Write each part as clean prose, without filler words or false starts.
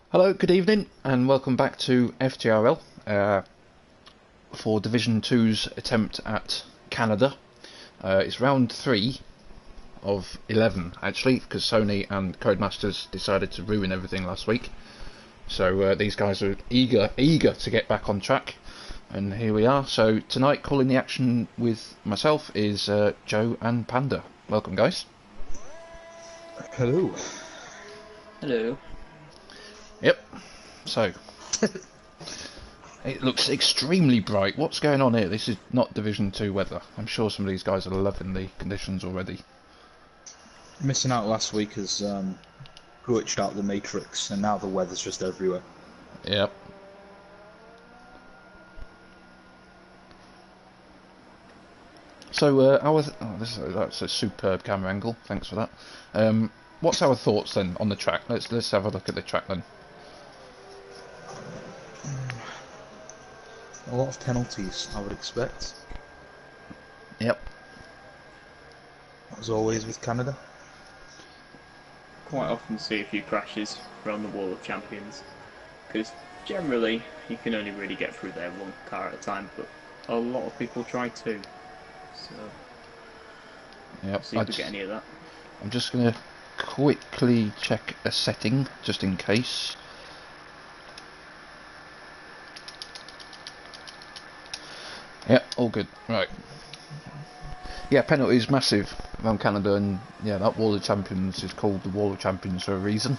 Hello, good evening, and welcome back to FTRL for Division 2's attempt at Canada. It's round 3 of 11, actually, because Sony and Codemasters decided to ruin everything last week. So these guys are eager to get back on track, and here we are. So tonight, calling the action with myself is Joe and Panda. Welcome, guys. Hello. Hello. Yep. So it looks extremely bright. What's going on here? This is not Division 2 weather. I'm sure some of these guys are loving the conditions already. Missing out last week has glitched out the matrix, and now the weather's just everywhere. Yep. So that's a superb camera angle. Thanks for that. What's our thoughts then on the track? Let's have a look at the track then. A lot of penalties, I would expect. Yep. As always with Canada. Quite often see a few crashes around the Wall of Champions, because generally you can only really get through there one car at a time, but a lot of people try to. So, Yep. see if we get any of that. I'm just going to quickly check a setting, just in case. Yeah, all good. Right. Yeah, penalty is massive around Canada, and yeah, that Wall of Champions is called the Wall of Champions for a reason.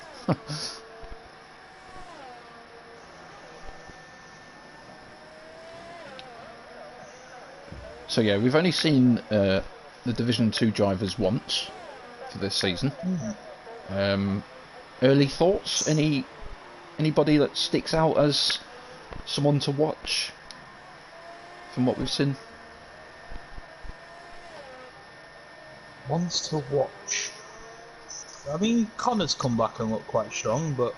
So yeah, we've only seen the Division 2 drivers once for this season. Early thoughts? Anybody that sticks out as someone to watch from what we've seen? Ones to watch. I mean, Connor's come back and looked quite strong, but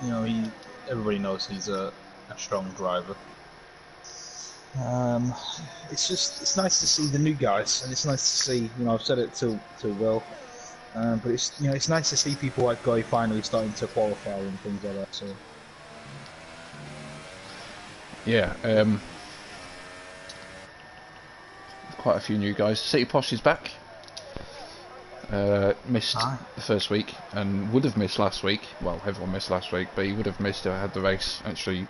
you know, everybody knows he's a strong driver. It's nice to see the new guys, and it's nice to see, you know, I've said it to Will, but it's nice to see people like Guy finally starting to qualify and things like that. So Yeah, quite a few new guys. City Posh is back. Missed the first week and would have missed last week. Well, everyone missed last week, but he would have missed if I had the race actually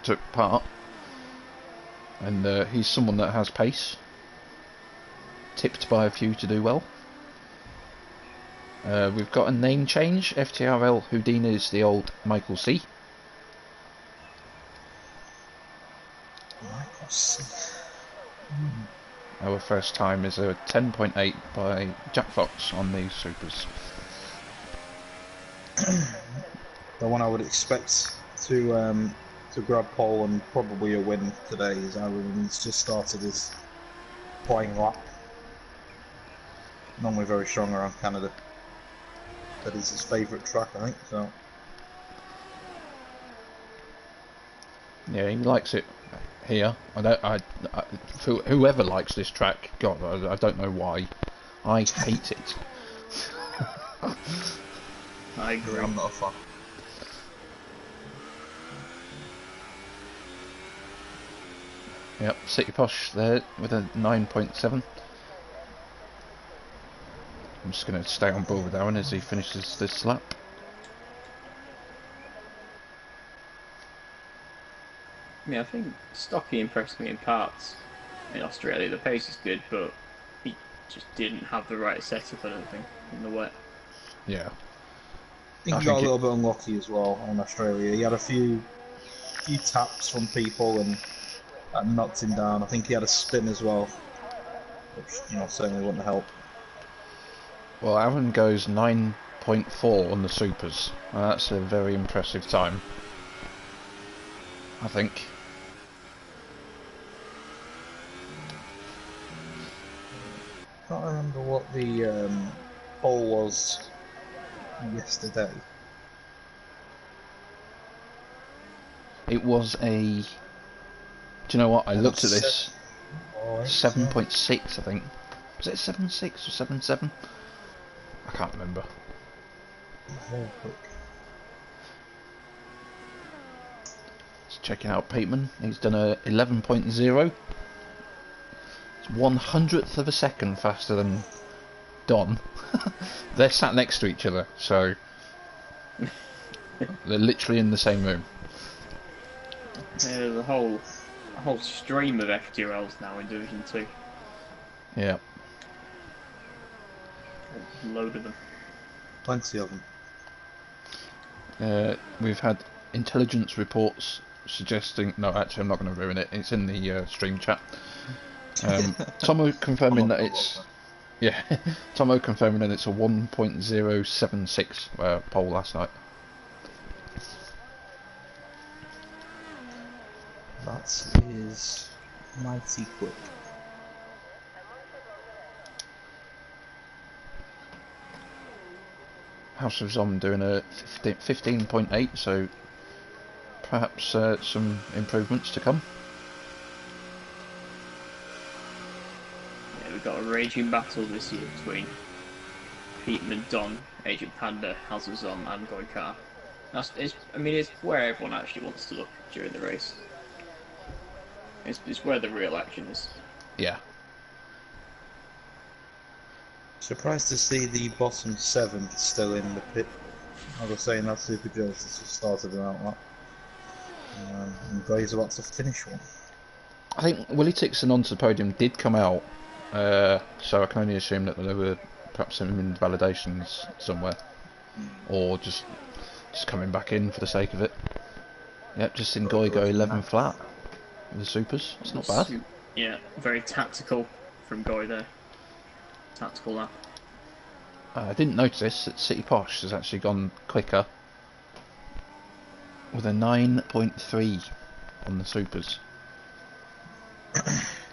took part. And he's someone that has pace. Tipped by a few to do well. We've got a name change. FTRL Houdini is the old Michael C. Michael C. Our first time is a 10.8 by Jack Fox on these supers. The one I would expect to grab pole and probably a win today is Aaron. He's just started his flying lap. Normally very strong around Canada. That is his favourite track, I think. So Yeah, he likes it here. Whoever likes this track, God, I don't know why. I hate it. I agree. I'm not a fan. Yep, City Posh there with a 9.7. I'm just going to stay on board with Aaron as he finishes this lap. Yeah, I think Stocky impressed me in parts in Australia. The pace is good, but he just didn't have the right setup, I don't think, in the wet. Yeah. I think he got a little bit unlucky as well in Australia. He had a few taps from people and that knocked him down. I think he had a spin as well, which certainly wouldn't help. Well, Aaron goes 9.4 on the supers. That's a very impressive time, I think. I can't remember what the poll was yesterday. It was a... Do you know what? I looked at this. 7.6, I think. Was it 7.6 or 7.7? I can't remember. Very quick. checking out Peteman. He's done a 11.0. It's 1/100th of a second faster than Don. They're sat next to each other, so they're literally in the same room. There's a whole stream of FTRLs now in Division 2. Yeah. A load of them. Plenty of them. We've had intelligence reports suggesting... No, actually, I'm not going to ruin it. It's in the stream chat. Tomo confirming that it's... Yeah, Tomo confirming that it's a 1.076 poll last night. That is mighty quick. House of Zom doing a 15.8, so perhaps some improvements to come. Yeah, we've got a raging battle this year between Peteman, Don, Agent Panda, House of Zom, and Goikar. It's where everyone actually wants to look during the race. It's where the real action is. Yeah. Surprised to see the bottom 7 still in the pit. I was saying that Super Joe's just started about that. And Guy's about to finish one. I think Willie Tixon onto the podium did come out, so I can only assume that there were perhaps some invalidations somewhere, or just coming back in for the sake of it. Yep, just seen Goy go 11 flat with the supers. It's not bad. Yeah, very tactical from Goy there. Tactical lap. I didn't notice that City Posh has actually gone quicker with a 9.3 on the supers.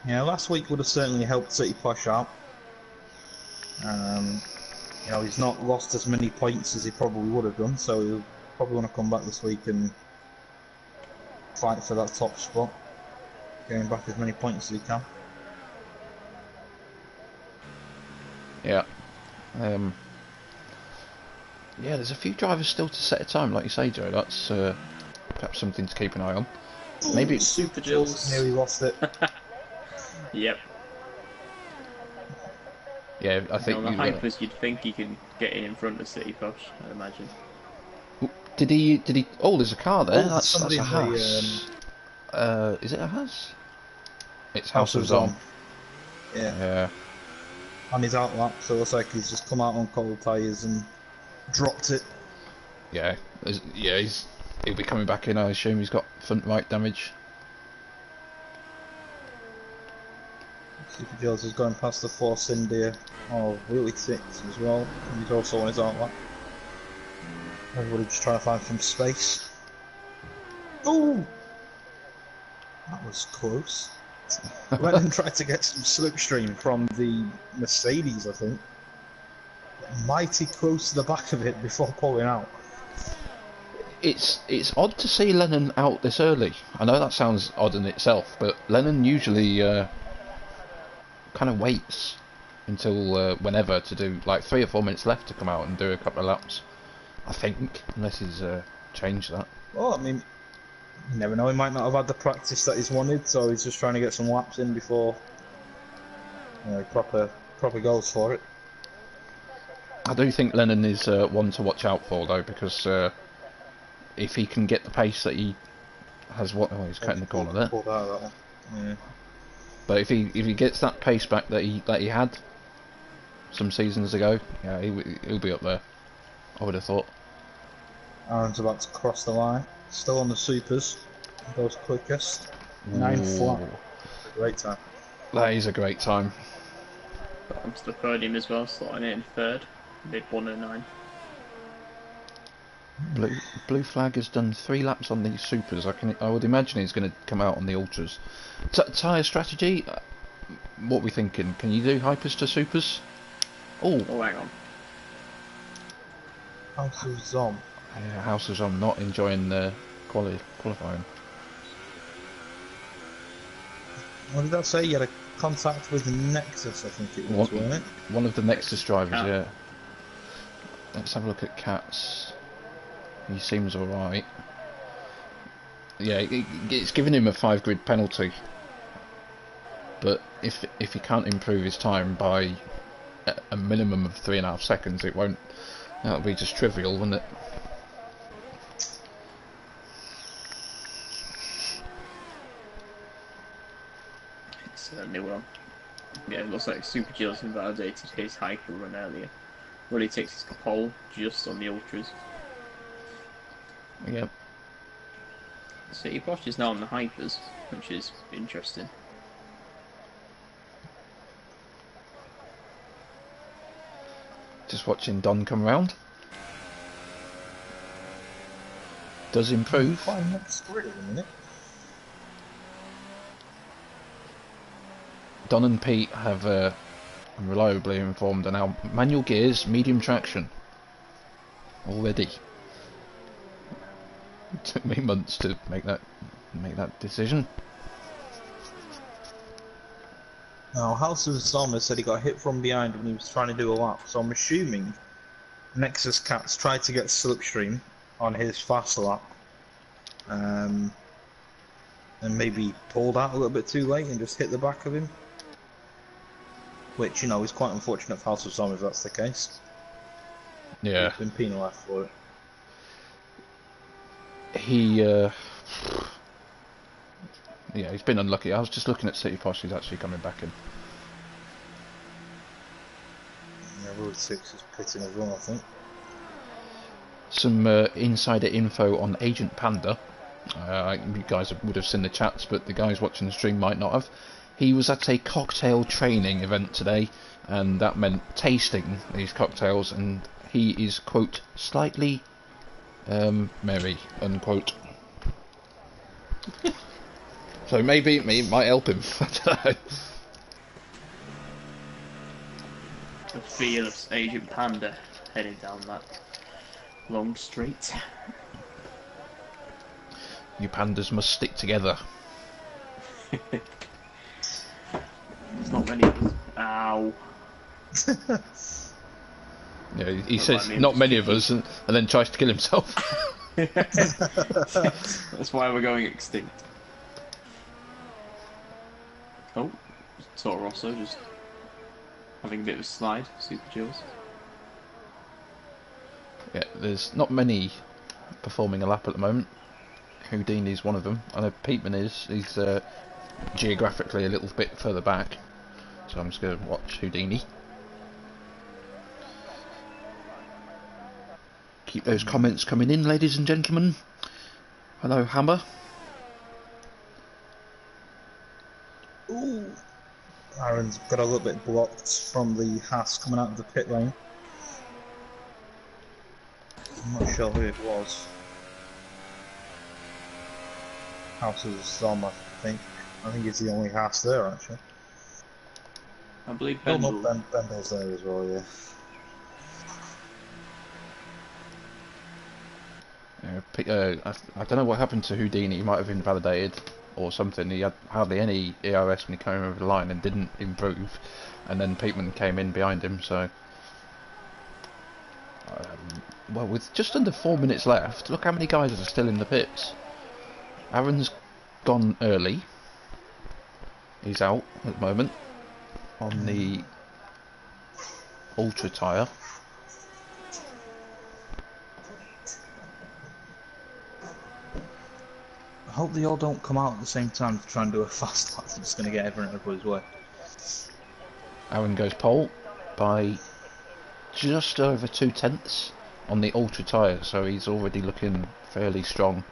Yeah, last week would have certainly helped City Posh out. He's not lost as many points as he probably would have done, so he'll probably want to come back this week and fight for that top spot, getting back as many points as he can. Yeah. Yeah, there's a few drivers still to set a time, like you say, Joe. That's perhaps something to keep an eye on. Maybe Super Jills nearly lost it. Yep. Yeah, I think the hypers. You'd think he can get in front of City Posh, I imagine. Did he? Oh, there's a car there. That's a in Haas. Is it a Haas? It's House of Zom. Yeah. On his out lap, so it looks like he's just come out on cold tyres and dropped it. Yeah, he'll be coming back in. I assume he's got front right damage. Super Joe's is going past the Force India of Willie Six as well. And he's also on his out lap. Everybody just trying to find some space. Oh! That was close. Lennon tried to get some slipstream from the Mercedes, I think. Mighty close to the back of it before pulling out. It's odd to see Lennon out this early. I know that sounds odd in itself, but Lennon usually kind of waits until whenever to do like 3 or 4 minutes left to come out and do a couple of laps. I think, unless he's changed that. Well, I mean, you never know. He might not have had the practice that he's wanted, so he's just trying to get some laps in before proper goes for it. I do think Lennon is one to watch out for though, because if he can get the pace that he has, he's cutting the corner there. Pulled out of that one. Yeah. But if he gets that pace back that he had some seasons ago, yeah, he'll be up there. I would have thought. Aaron's about to cross the line. Still on the supers. Goes quickest. 9 flat. Great time. That is a great time. Comes to the podium as well, slotting in third. Mid 109. Blue Flag has done 3 laps on these supers. I would imagine he's going to come out on the ultras. Tyre strategy. What are we thinking? Can you do hypers to supers? Oh, hang on. House of Zom. Yeah, House of Zom not enjoying the qualifying. What did that say? You had a contact with Nexus, I think it was, wasn't it? One of the Nexus drivers, yeah. Let's have a look at Katz. He seems alright. Yeah, it's giving him a 5 grid penalty. But if he can't improve his time by a minimum of 3.5 seconds, it won't. That'll be just trivial, wouldn't it? It certainly will. Yeah, it looks like Super Gilles invalidated his hyper run earlier. Well, he takes his pole just on the ultras. Yep. City Posh is now on the hypers, which is interesting. Just watching Don come round. Does improve. Quite a next grid at the minute. Don and Pete have reliably informed are now manual gears, medium traction. Already. It took me months to make that decision. Now, House of Zoma said he got hit from behind when he was trying to do a lap, so I'm assuming Nexus Cats tried to get slipstream on his fast lap, and maybe pulled out a little bit too late and just hit the back of him. Which, you know, is quite unfortunate for House of Zoma if that's the case. Yeah. He's been penalised for it. Yeah, he's been unlucky. I was just looking at City Posh, he's actually coming back in. Yeah, Road 6 is pitting as well, I think. Some insider info on Agent Panda. You guys would have seen the chats, but the guys watching the stream might not have. He was at a cocktail training event today, and that meant tasting these cocktails, and he is, quote, slightly merry, unquote. So maybe it might help him. I don't know. The fearless Agent Panda heading down that long straight. You pandas must stick together. There's not many of us. Ow. Yeah, he says not many of us, and then tries to kill himself. That's why we're going extinct. Oh, Toro Rosso just having a bit of a slide, Super Gilles. Yeah, there's not many performing a lap at the moment. Houdini's one of them. I know Peteman is. He's geographically a little bit further back, so I'm just going to watch Houdini. Keep those comments coming in, ladies and gentlemen. Hello, Hammer. Ooh. Aaron's got a little bit blocked from the Haas coming out of the pit lane. I'm not sure who it was. House of Zom, I think. I think it's the only Haas there, actually. I believe Bendel's there as well, yeah. I don't know what happened to Houdini. He might have invalidated or something. He had hardly any ERS when he came over the line and didn't improve. And then Peteman came in behind him, so... well, with just under 4 minutes left, look how many guys are still in the pits. Aaron's gone early. He's out at the moment on the Ultra tyre. I hope they all don't come out at the same time to try and do a fast lap. It's just going to get everyone in everybody's way. Aaron goes pole by just over 2/10 on the Ultra tyre, so he's already looking fairly strong.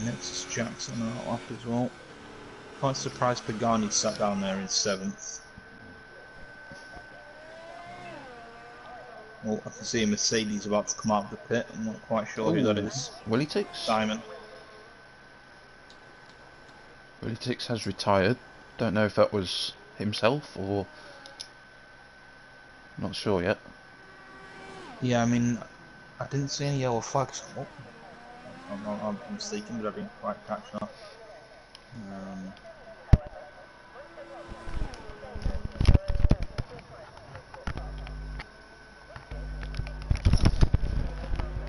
Nexus Jackson on that lap as well. Quite surprised Pagani sat down there in 7th. Well, I can see a Mercedes about to come out of the pit. I'm not quite sure who that is. Willie Tix? Simon. Willie Tix has retired. Don't know if that was himself or... not sure yet. Yeah, I mean, I didn't see any yellow flags come up. I'm mistaken, but I didn't quite catch that.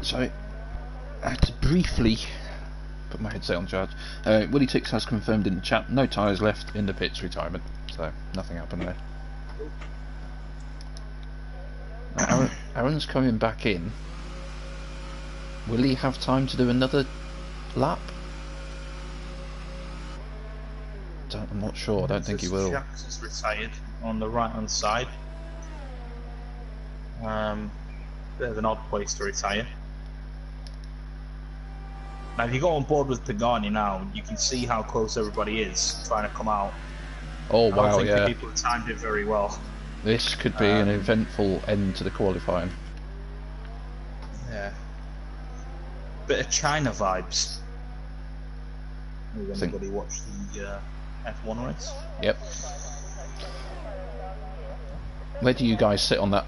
So, I had to briefly put my headset on charge. Willie Tix has confirmed in the chat, no tyres left in the pits retirement, so nothing happened there. Aaron's coming back in. Will he have time to do another lap? I'm not sure. I don't think he will. Jax is retired on the right hand side. Bit of an odd place to retire. Now, if you go on board with Pagani now, you can see how close everybody is trying to come out. Oh wow! I don't think Yeah. people have timed it very well. This could be an eventful end to the qualifying. Yeah. Bit of China vibes. Has anybody watched the F1 race? Yep. Where do you guys sit on that?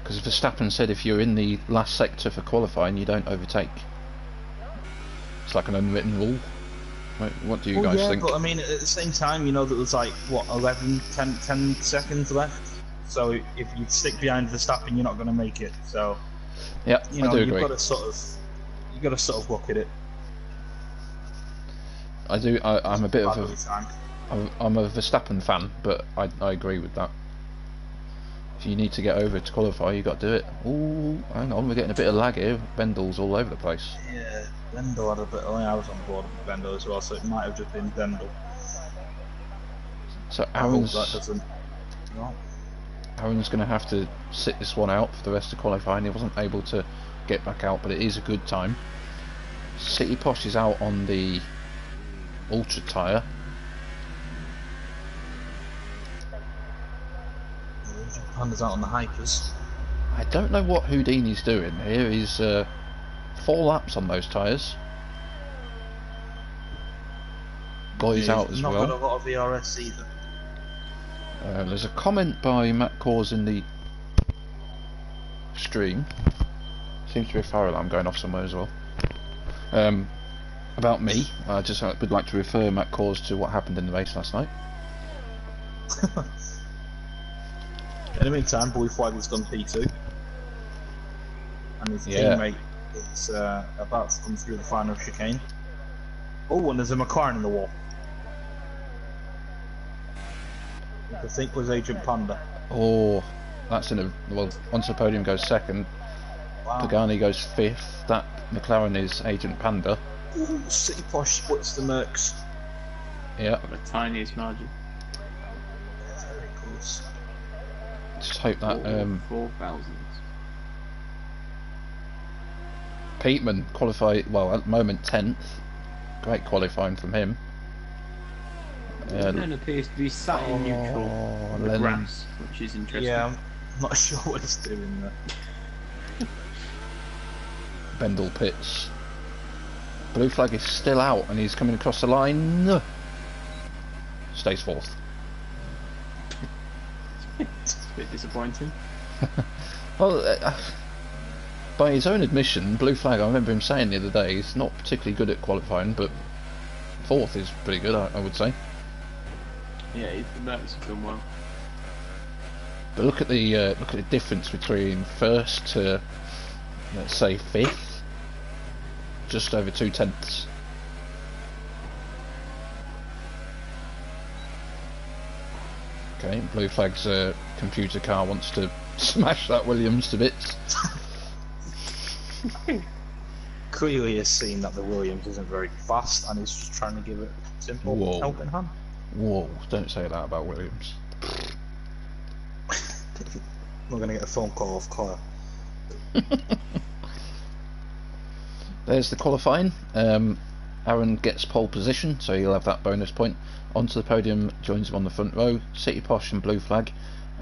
Because Verstappen said if you're in the last sector for qualifying, you don't overtake. It's like an unwritten rule. What do you guys think? But I mean, at the same time, you know that there's like, what, 10 seconds left? So if you stick behind Verstappen, you're not going to make it. So, yeah, you know, I do agree. You've got to sort of look at it. I do. I'm a bit of I'm a Verstappen fan, but I agree with that. If you need to get over to qualify, you got to do it. Ooh, hang on, we're getting a bit of lag here. Bendel's all over the place. Yeah, Bendel had a bit. I was on board with Bendel as well, so it might have just been Bendel. So Aaron's going to have to sit this one out for the rest of qualifying. He wasn't able to get back out, but it is a good time. City Posh is out on the Ultra tyre. Panda's out on the Hypers. I don't know what Houdini's doing here. He's 4 laps on those tyres. Boy's out as well. Not got a lot of VRS either. There's a comment by Matt Cause in the stream. Seems to be a fire alarm going off somewhere as well. About me. I just would like to refer Matt Cause to what happened in the race last night. In the meantime, Blue Flag has done P2. And his teammate is about to come through the final chicane. Oh, and there's a McLaren in the wall. Which I think was Agent Panda. Oh, that's in a... Well, onto the podium goes second. Wow. Pagani goes 5th. That McLaren is Agent Panda. Ooh, City Posh splits the Mercs. Yeah. Got the tiniest margin. Very close. Just hope that 4,000. Peteman qualified, well, at the moment 10th. Great qualifying from him. Lennon appears to be sat in neutral on the grass, which is interesting. Yeah, I'm not sure what he's doing there. Bendel pits. Blue Flag is still out and he's coming across the line. Stays 4th. It's a bit disappointing. Well, by his own admission, Blue Flag, I remember him saying the other day, he's not particularly good at qualifying, but 4th is pretty good, I would say. Yeah, the Mercs have done well. But look at the difference between 1st to, let's say, 5th. Just over 2 tenths. Okay, Blue Flag's computer car wants to smash that Williams to bits. Clearly has seen that the Williams isn't very fast and he's just trying to give it a simple helping hand. Whoa, don't say that about Williams. We're going to get a phone call off Claire. There's the qualifying. Aaron gets pole position, so he'll have that bonus point. Onto the podium, joins him on the front row. City Posh and Blue Flag.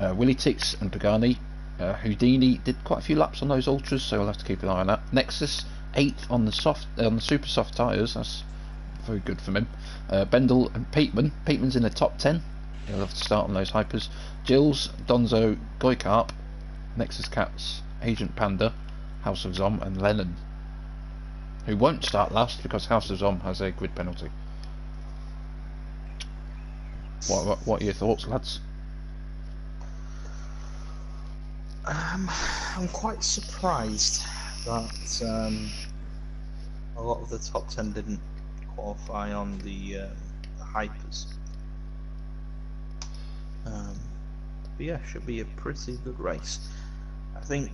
Willie Tix and Pagani. Houdini did quite a few laps on those ultras, so we'll have to keep an eye on that. Nexus 8th on the super soft tyres. That's very good from him. Bendel and Peteman. Peteman's in the top 10. He'll have to start on those hypers. Gilles, Donzo, Goikarp, Nexus Cats, Agent Panda, House of Zom, and Lennon, who won't start last because House of Zom has a grid penalty. What are your thoughts, lads? I'm quite surprised that a lot of the top 10 didn't qualify on the hypers. But yeah, should be a pretty good race. I think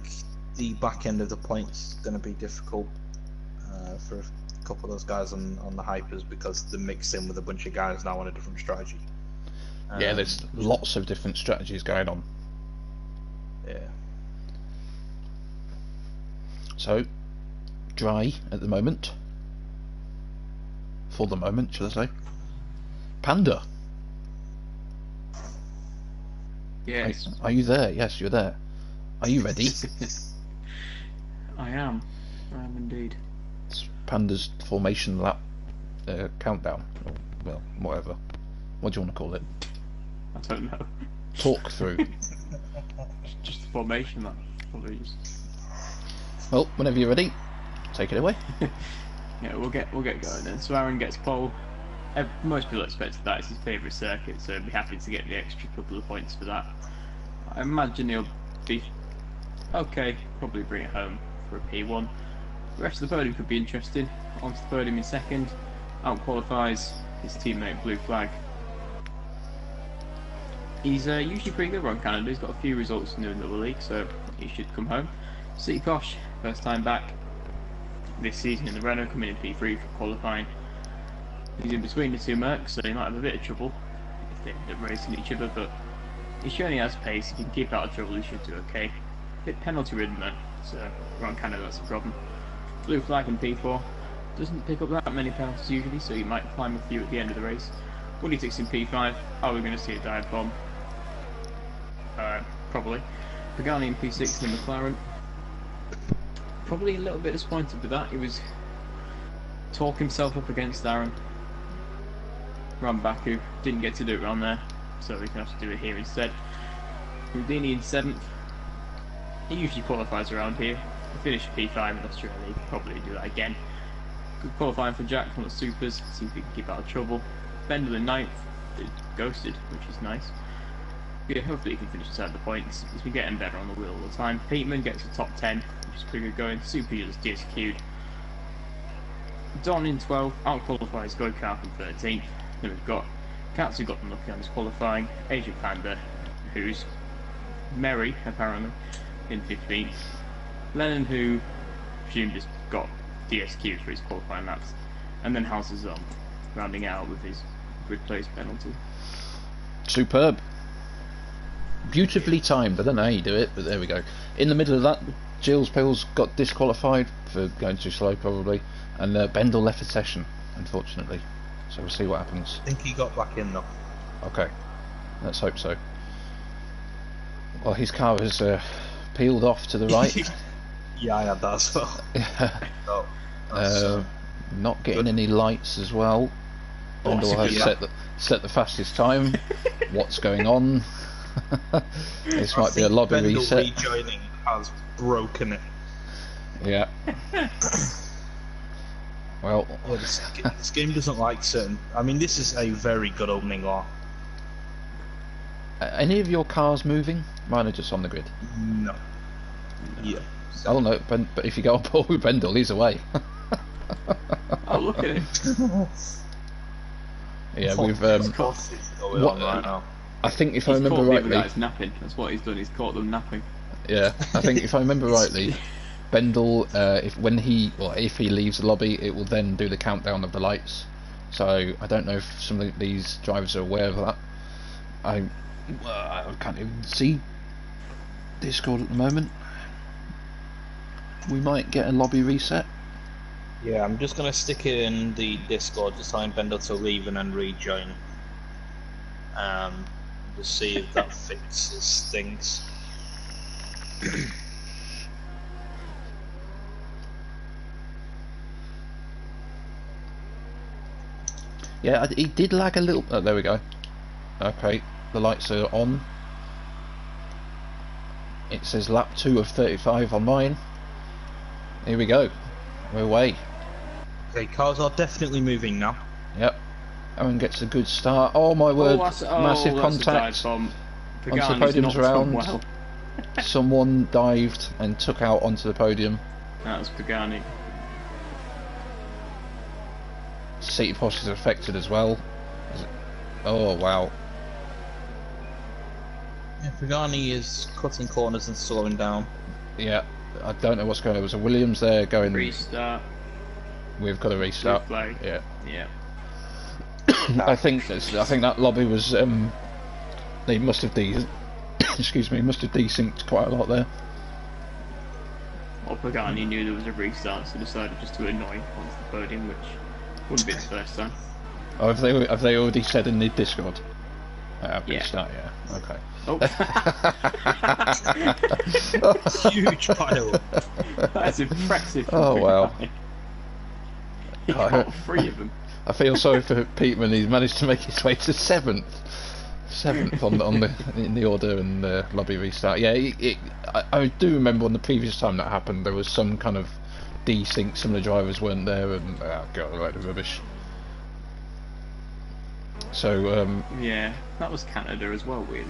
the back end of the points is going to be difficult for a couple of those guys on the hypers because they're mixed in with a bunch of guys now on a different strategy. Yeah, there's lots of different strategies going on. Yeah. So, dry at the moment. For the moment, should I say. Panda. Yes. Are you there? Yes, you're there. Are you ready? I am indeed. It's Panda's formation lap countdown. Or, well, whatever. What do you want to call it? I don't know. Talk through. Just the formation that probably just. Well, whenever you're ready, take it away. Yeah, we'll get going then. So Aaron gets pole. Most people expected that. It's his favourite circuit, so he'll be happy to get the extra couple of points for that. I imagine he'll be okay. Probably bring it home for a P1. The rest of the podium could be interesting. Onto the podium in second. Out qualifies his teammate Blue Flag. He's usually pretty good on Canada. He's got a few results in the other league, so he should come home. Sikosh, first time back this season in the Renault, coming in P3 for qualifying. He's in between the two Mercs, so he might have a bit of trouble if they end up racing each other, but he surely has pace. If he can keep out of trouble, he should do okay. A bit penalty ridden though, so around Canada that's a problem. Blue Flag in P4 doesn't pick up that many penalties usually, so he might climb a few at the end of the race. Woody Ticks in P5. Are we going to see a dive bomb? Probably. Pagani in P6 in McLaren. Probably a little bit disappointed with that. He was talk himself up against Aaron. Ram Baku didn't get to do it around there, so we can have to do it here instead. Houdini in 7th. He usually qualifies around here. He finished P5 in Australia. He could probably do that again. Good qualifying for Jack from the Supers. See if he can keep out of trouble. Bendel in 9th. Ghosted, which is nice. Yeah, hopefully he can finish inside the points. He's been getting better on the wheel all the time. Peteman gets a top 10, which is pretty good going. Super just DSQ'd. Don in 12th. Out qualifies Goikar from 13th. Then we've got Katsu got unlucky on his qualifying. Asian Panda, who's merry apparently, in 15th. Lennon, who presumed just got DSQ'd for his qualifying laps. And then House is rounding out with his grid place penalty. Superb. Beautifully timed. I don't know how you do it, but there we go. In the middle of that, Gilles Pills got disqualified for going too slow probably, and Bendel left the session, unfortunately. So we'll see what happens. I think he got back in though. Okay, let's hope so. Well, his car has peeled off to the right. Yeah, I had that as well. Not getting any lights as well. Bendel has set the fastest time. What's going on? This might be a lobby Bendel reset. Rejoining has broken it. Yeah. Well, this game doesn't like certain. I mean, this is a very good opening lap. any of your cars moving? Mine are just on the grid. No. Yeah. Oh no, but if you go on board with Bendel, he's away. Oh, look at it. Yeah, we've. Going on right now. I think if I He's remember caught the other rightly, guys napping. That's what he's done. He's caught them napping. yeah, I think if I remember rightly, Bendel, if he leaves the lobby, it will then do the countdown of the lights. So I don't know if some of these drivers are aware of that. I can't even see Discord at the moment. We might get a lobby reset. Yeah, I'm just gonna stick it in the Discord, just telling Bendel to leave and then rejoin. Just see if that fixes things. Yeah, he did lag a little. Oh, there we go. Okay, the lights are on. It says lap 2 of 35 on mine. Here we go. We're away. Okay, cars are definitely moving now. Yep. Owen gets a good start. Oh my word! Massive contact onto the podium's around. Well. Someone dived and took out onto the podium. That was Pagani. City Posh is affected as well. Oh wow. Yeah, Pagani is cutting corners and slowing down. Yeah, I don't know what's going on. There was a Williams there going. Restart. We've got to restart. Flag. Yeah. Yeah. I think that lobby was. They must have excuse me, must have desynced quite a lot there. Or Pagani knew there was a restart, so decided just to annoy onto the podium, which wouldn't be the first time. Oh, have they already said in the Discord? Yeah. Restart, yeah. Okay. Oh. Huge pile. That's impressive. Oh wow. He got 3 of them. I feel sorry for Peteman. He's managed to make his way to seventh in the order and lobby restart. Yeah, I do remember on the previous time that happened, there was some kind of desync. Some of the drivers weren't there, and God, a load of rubbish. So yeah, that was Canada as well, really.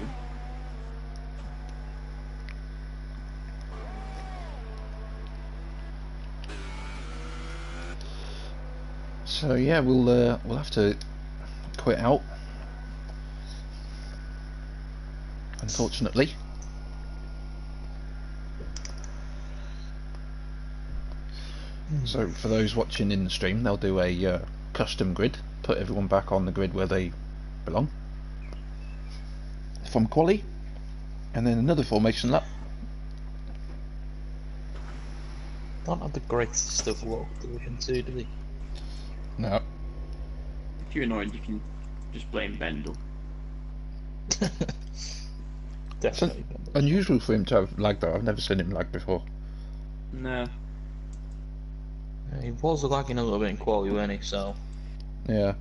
So yeah, we'll have to quit out, unfortunately. So for those watching in the stream, they'll do a custom grid, put everyone back on the grid where they belong from quali, and then another formation lap. Don't have the greatest of luck Division 2, do they? No. If you're annoyed, you can just blame Bendel. Definitely. Unusual for him to have lag though. I've never seen him lag before. No. Yeah, he was lagging a little bit in quality, wasn't he? So. Yeah.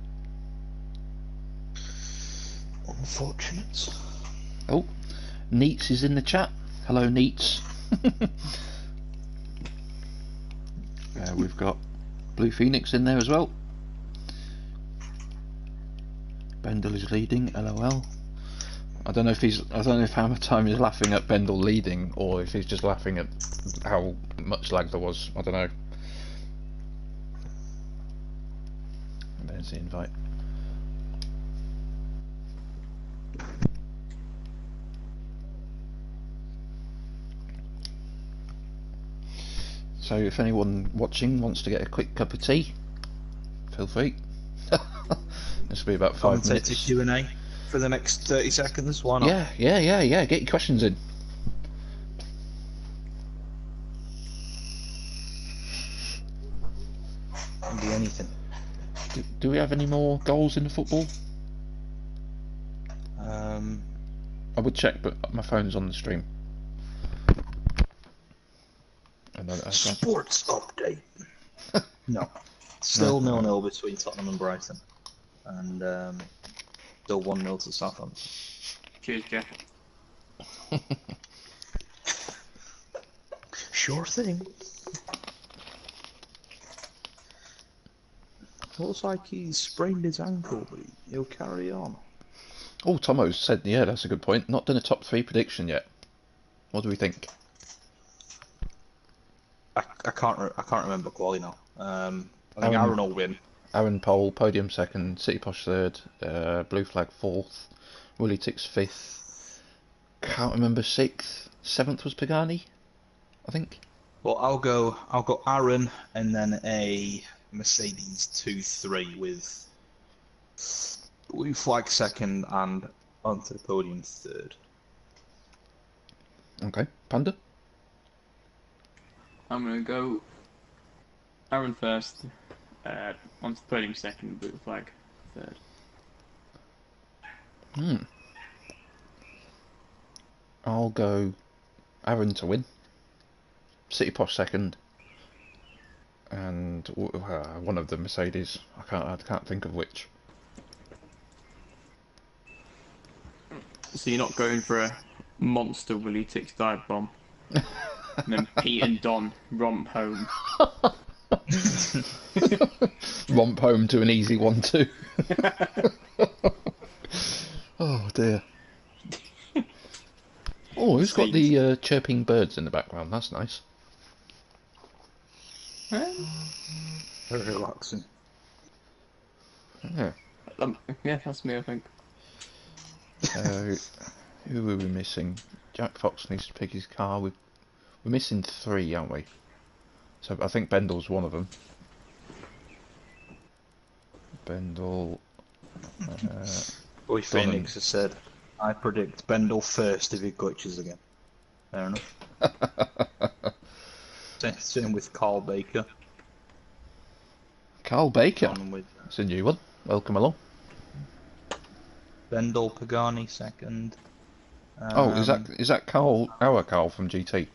Unfortunate. Oh, Neats is in the chat. Hello, Neats. We've got Blue Phoenix in there as well. Bendel is leading. LOL. I don't know if Hammer Time is laughing at Bendel leading or if he's just laughing at how much lag there was. I don't know. There's the invite. So if anyone watching wants to get a quick cup of tea, feel free. This will be about 5 minutes. Q&A for the next 30 seconds, why not? Yeah. Get your questions in. Can be anything. Do we have any more goals in the football? I would check, but my phone's on the stream. Sports update. No. Still 0-0 between Tottenham and Brighton. And still 1-0 to Southampton. Cheers, Jeff. Sure thing. Looks like he's sprained his ankle, but he'll carry on. Oh, Tomo's said, yeah, that's a good point. Not done a top 3 prediction yet. What do we think? I can't remember quality now. I think Aaron will win. Aaron pole, podium second, City Posh third, Blue Flag fourth, Willie Tix fifth. Can't remember sixth. Seventh was Pagani, I think. Well, I'll go Aaron and then a Mercedes 2-3 with Blue Flag second and onto the podium third. Okay, Panda. I'm gonna go Aaron first, onto the podium second, Blue Flag third. I'll go Aaron to win, City Posh second, and one of the Mercedes. I can't think of which. So you're not going for a monster Willie Tix dive bomb, and then Pete and Don romp home. Romp home to an easy 1-2. Oh dear. Oh, who's got the chirping birds in the background? That's nice. Very relaxing. Yeah. Yeah, that's me, I think. Who are we missing? Jack Fox needs to pick his car. We're missing 3, aren't we? So I think Bendel's one of them. Bendel. Boy Phoenix has said, I predict Bendel first if he glitches again. Fair enough. Same with Carl Baker. Carl Baker. On with It's a new one. Welcome along. Bendel Pagani second. Is that Carl? Our Carl from GT?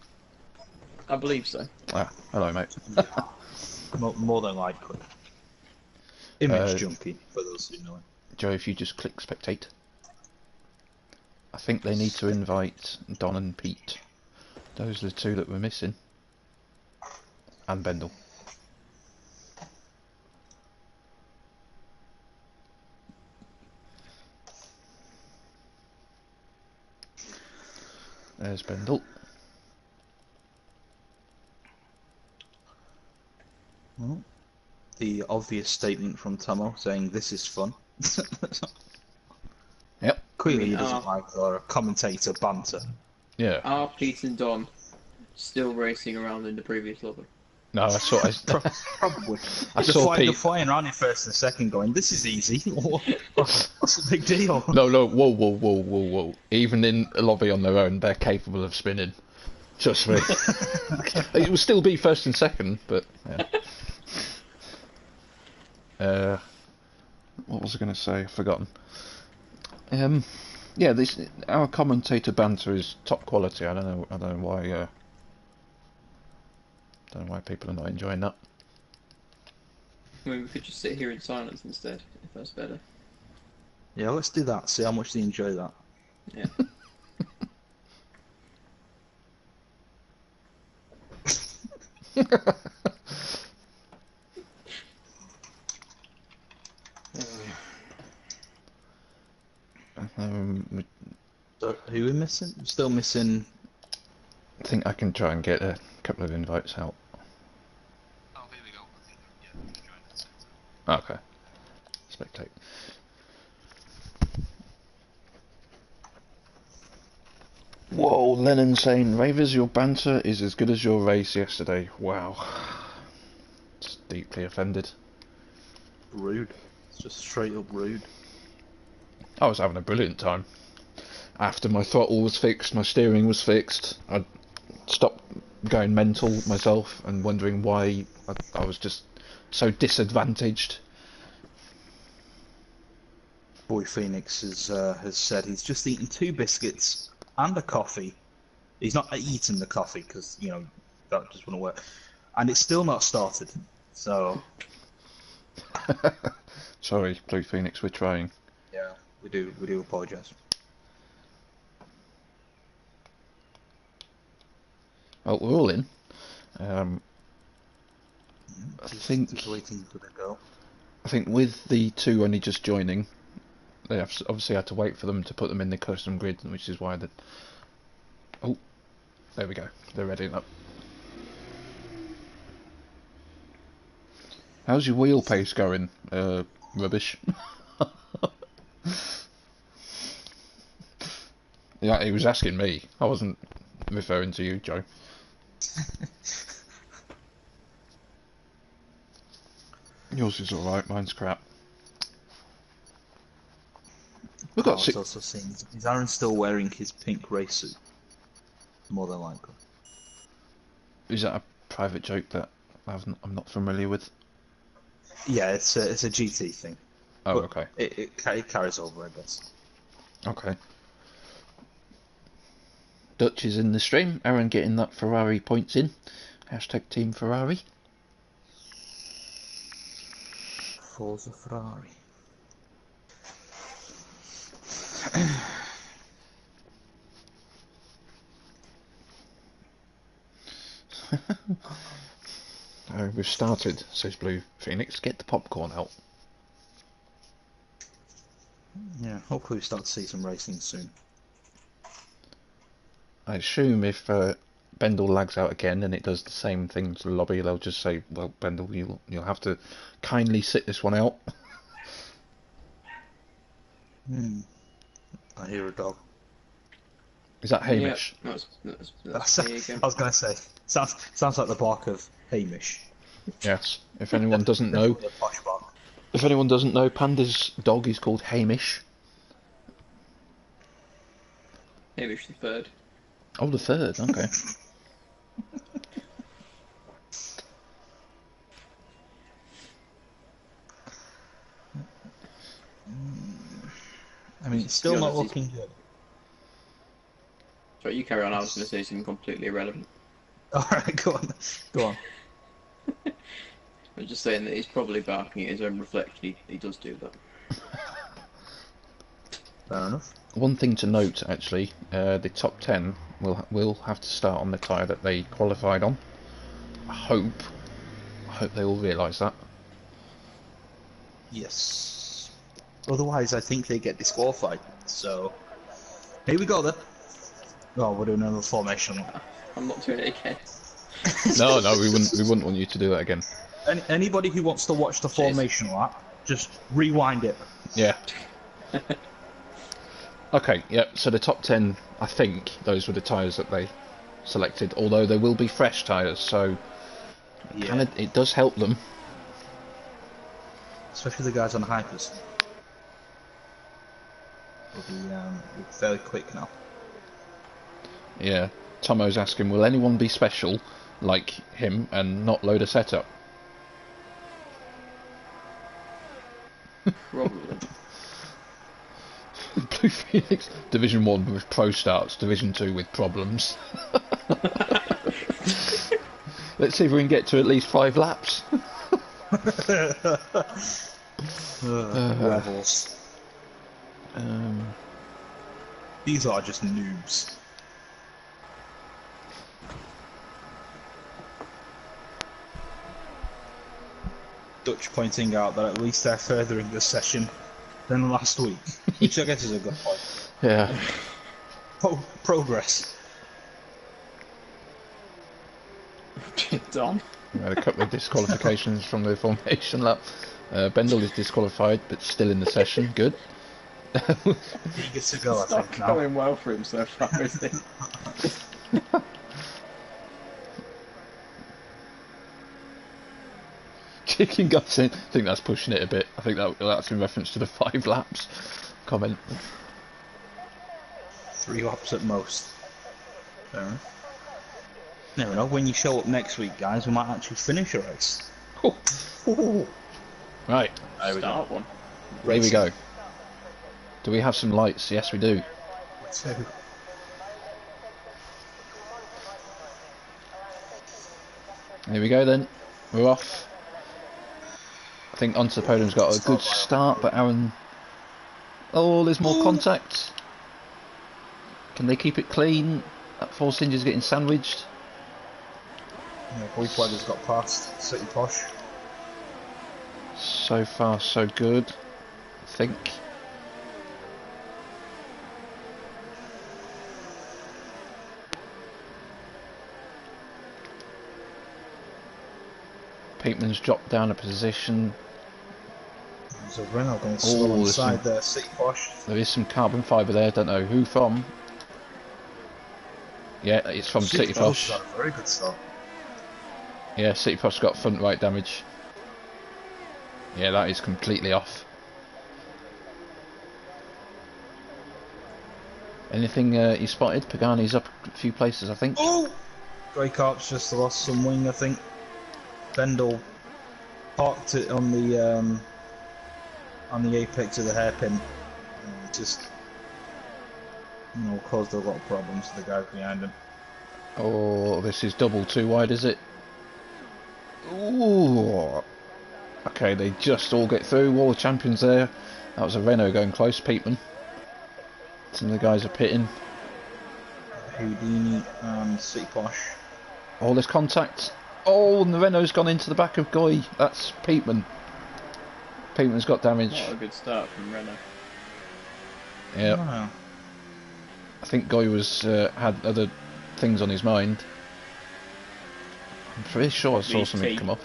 I believe so. Ah, hello, mate. Yeah, more than likely. Image junkie, for those who know him. Joe, if you just click spectate. I think they need to invite Don and Pete. Those are the 2 that we're missing. And Bendel. There's Bendel. Well, the obvious statement from Tomo saying this is fun. Yep. Clearly he doesn't like our commentator banter. Yeah. Are Pete and Don still racing around in the previous lobby? No, I saw. Probably. Pete. They're flying around in first and second going, this is easy. What's the big deal? No, whoa. Even in a lobby on their own, they're capable of spinning. Trust me. It will still be first and second, but yeah. What was I going to say? I've forgotten. Yeah, our commentator banter is top quality. I don't know why. Don't know why people are not enjoying that. I mean, we could just sit here in silence instead, if that's better. Yeah, let's do that. See how much they enjoy that. Yeah. So, who are we missing? We're still missing. I think I can try and get a couple of invites out. Oh, here we go. I think, Okay. Spectate. Whoa, Lennon saying, Ravers, your banter is as good as your race yesterday. Wow. Just deeply offended. Rude. It's just straight up rude. I was having a brilliant time. After my throttle was fixed, my steering was fixed, I stopped going mental myself and wondering why I was just so disadvantaged. Boy Phoenix has said he's just eaten 2 biscuits and a coffee. He's not eaten the coffee because, you know, that just wouldn't work. And it's still not started. So. Sorry, Blue Phoenix, we're trying. Yeah, we do apologise. Well, we're all in. I think Just waiting for the go. I think with the 2 only just joining, they have obviously had to wait for them to put them in the custom grid, which is why oh, there we go. They're ready up. How's your wheel pace going? Rubbish. Yeah, he was asking me. I wasn't referring to you, Joe. Yours is alright, mine's crap. We've got I was also seeing, is Aaron still wearing his pink race suit? More than likely. Is that a private joke that I'm not familiar with? Yeah, it's a GT thing. Oh, But okay. It carries over, I guess. Okay. Dutch is in the stream. Aaron getting that Ferrari points in. Hashtag Team Ferrari. Forza Ferrari. We've started, says Blue Phoenix. Get the popcorn out. Yeah, hopefully we start to see some racing soon. I assume if Bendel lags out again and it does the same thing to the lobby, they'll just say, well, Bendel, you'll have to kindly sit this one out. I hear a dog. Is that Hamish? Yeah, that's me again. I was going to say, sounds like the bark of Hamish. Yes. If anyone doesn't know, Definitely a posh bark. Panda's dog is called Hamish. Hamish the third. Oh, the third. Okay. I mean, it's still not looking good. Sorry, you carry on. I was going to say something completely irrelevant. Alright, go on. I was just saying that he's probably barking at his own reflection. He does do that. Fair enough. One thing to note, actually, the top 10 will have to start on the tyre that they qualified on. I hope they all realise that. Yes. Otherwise, I think they get disqualified. So, here we go then. Oh, we're doing another formation. I'm not doing it again. No, we wouldn't want you to do that again. Anybody who wants to watch the formation lap, just rewind it. Yeah. Okay, yeah, so the top 10, I think those were the tyres that they selected, although there will be fresh tyres, so it does help them. Especially the guys on the hypers. Will be fairly quick now. Yeah, Tomo's asking, will anyone be special like him and not load a setup? Probably. Blue Phoenix, Division 1 with pro starts, Division 2 with problems. Let's see if we can get to at least 5 laps. Levels. These are just noobs. Dutch pointing out that at least they're furthering this session than last week, which I guess is a good point. Yeah. Progress. Done. We had a couple of disqualifications from the formation lap. Bendel is disqualified, but still in the session. Good. He gets to go, I think, now. Going well for him so far, isn't it? Chicken guts in. I think that's pushing it a bit. I think that's in reference to the 5 laps comment. 3 laps at most. Fair enough. Never know, when you show up next week, guys, we might actually finish a race. Ooh. Right. Start one. Here we go. Do we have some lights? Yes, we do. Here we go then. We're off. I think onto the podium's got a good start, but Aaron... Oh, there's more contact. Can they keep it clean? That Force Ninja's getting sandwiched. Yeah, Boyflager's got past City Posh. So far, so good. I think. Peatman's dropped down a position. There's a Renault going slow on the side there, City Posh. There is some carbon fibre there, don't know who from. Yeah, it's from City Posh. Got a very good start. Yeah, City Posh got front right damage. Yeah, that is completely off. Anything you spotted? Pagani's up a few places, I think. Oh! Greycarp's just lost some wing, I think. Bendel parked it on the apex of the hairpin. Just, caused a lot of problems to the guys behind him. Oh, this is double too wide, is it? Ooh. Okay, they just all get through. Wall of Champions there. That was a Renault going close, Peatman. Some of the guys are pitting. Houdini and City Posh. All this contact. Oh, and the Renault's gone into the back of Goy. That's Peatman. Peatman's got damage. What a good start from Renault. Yeah. Wow. I think Goy was had other things on his mind. I'm pretty sure I saw something come off.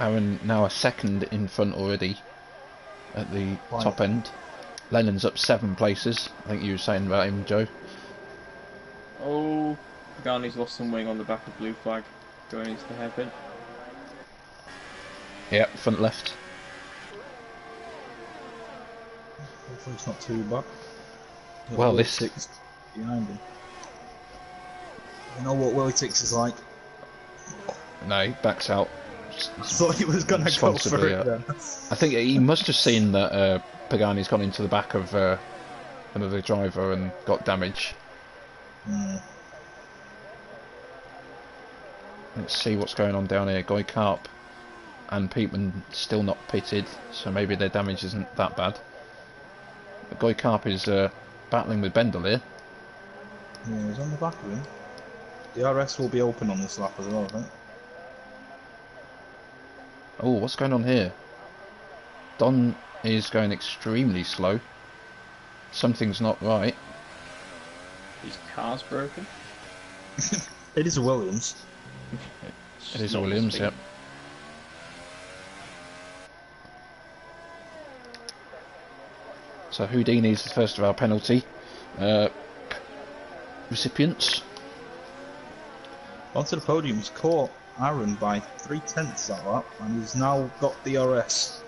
Aaron now a second in front already at the top end. Lennon's up 7 places. I think you were saying about him, Joe. Oh, Pagani's lost some wing on the back of blue flag going into the hairpin. Yep, front left. Hopefully it's not too bad. Well, this behind him. You know what Willie Tix is like. No, he backs out. I thought he was going to go for it then. I think he must have seen that Pagani's gone into the back of another driver and got damage. Let's see what's going on down here. Guy Carp and Peatman still not pitted, so maybe their damage isn't that bad. But Guy Carp is battling with Bendel here. Yeah, he's on the back of him. The RS will be open on this lap as well, I think. Oh, what's going on here? Don is going extremely slow. Something's not right. His car's broken. It is a Williams. It is a Williams, yep. So Houdini's the first of our penalty recipients. Onto the podium, he's caught Aaron by 3/10 that lap, and he's now got DRS.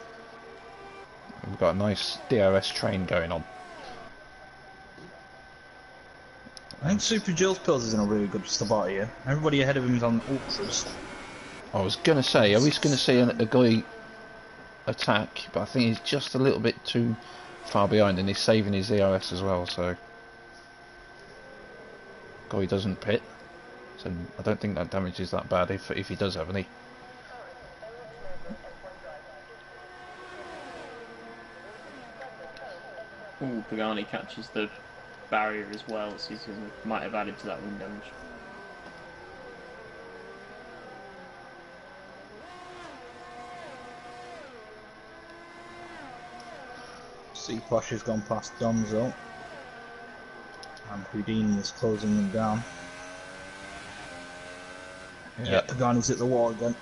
We've got a nice DRS train going on. I think Super Gilles Pills is in a really good spot here. Everybody ahead of him is on ultras. I was going to say, are we going to see a guy attack? But I think he's just a little bit too far behind, and he's saving his DRS as well, so guy doesn't pit. So I don't think that damage is that bad if he does have any. Ooh, Pagani catches the barrier as well, so he might have added to that wing damage. C-Flash has gone past Donzo, and Houdini is closing them down. Yeah, Pagani's at the wall again.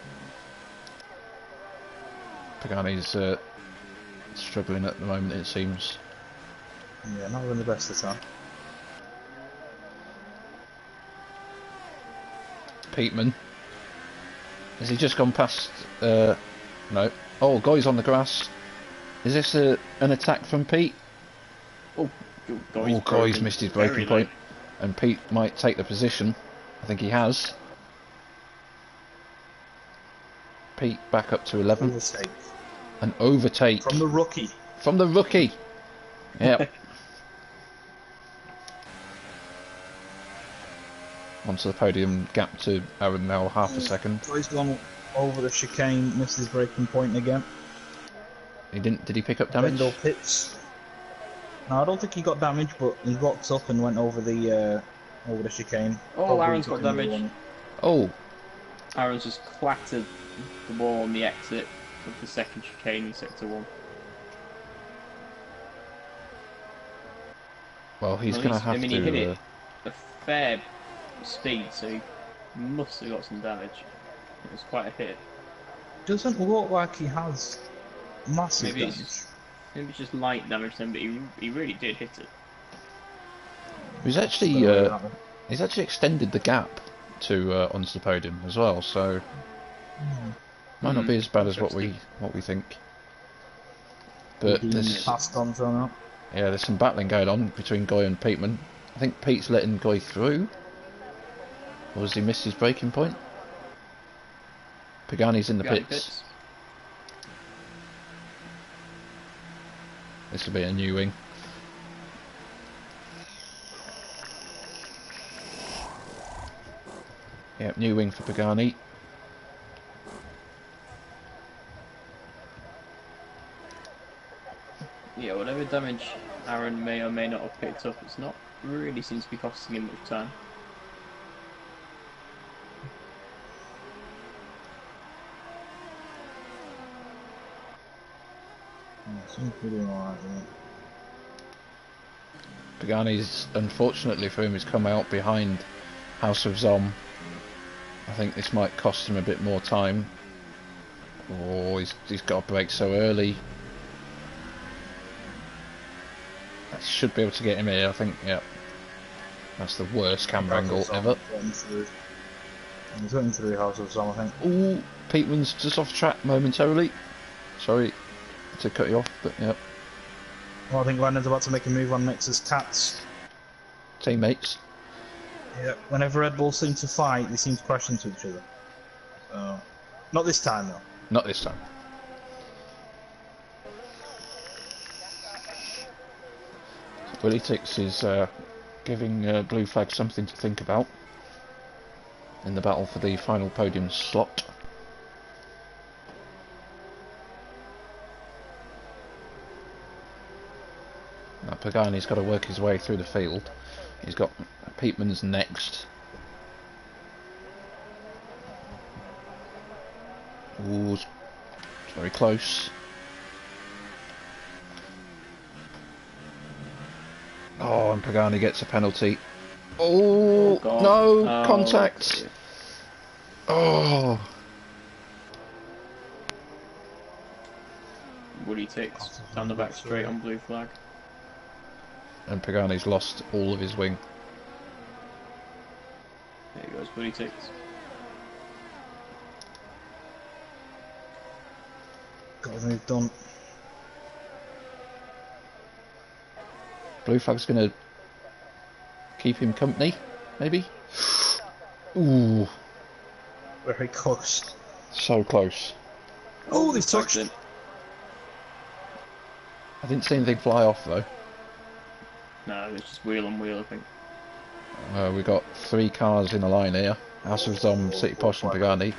Pagani's struggling at the moment, it seems. Yeah, not having the best of time. Peatman. Has he just gone past... no. Oh, guy's on the grass. Is this an attack from Pete? Oh, Guy's missed his braking point. And Pete might take the position. I think he has. Pete back up to 11. Overtake. An overtake. From the rookie. From the rookie. Yep. Onto the podium, gap to Aaron now half a second. He's gone over the chicane, missed his braking point again. He didn't. Did he pick up damage? Bendel pits. No, I don't think he got damage, but he rocked up and went over the chicane. Oh, Probably Aaron's got damage. Oh. Aaron's just clattered the ball on the exit of the second chicane in sector 1. Well, he's going to have to... he hit it a fair speed, so he must have got some damage. It was quite a hit. Doesn't look like he has massive damage. Maybe it's just light damage then, but he really did hit it. He's actually extended the gap to onto the podium as well, so might not be as bad as what we think. But there's passed on to now. Yeah, there's some battling going on between Guy and Peatman. I think Pete's letting Guy through. Or has he missed his braking point? Pagani's in the pits. This will be a new wing. Yep, new wing for Pagani. Yeah, whatever damage Aaron may or may not have picked up, it's not really seems to be costing him much time. Seems to be doing alright, yeah. Pagani's, unfortunately for him, has come out behind House of Zom. I think this might cost him a bit more time. Oh, he's got to brake so early. That should be able to get him here, I think. Yeah. That's the worst camera angle ever. He's getting through House of Zom, I think. Ooh, Peteman's just off track momentarily. Sorry to cut you off, but yeah. Well, I think Lennon's about to make a move on Nix's Cats. Teammates. Yeah. Whenever Red Bull seem to fight, they seem to crash into each other. So, not this time though. Not this time. Willie Tix is giving Blue Flag something to think about in the battle for the final podium slot. Now Pagani's got to work his way through the field. He's got Peteman's next. Ooh, it's very close. Oh, and Pagani gets a penalty. Oh, God. no, contact. Dear. Oh. Woody Tix down the back straight on Blue Flag. And Pagani's lost all of his wing. There goes Woody Tix. Got a move done. Blue Flag's going to keep him company, maybe? Ooh, Very close. so close. Oh, they've touched him. I didn't see anything fly off though. No, it was just wheel on wheel, I think. We've got 3 cars in a line here. House of Zom, City Posh and Pagani.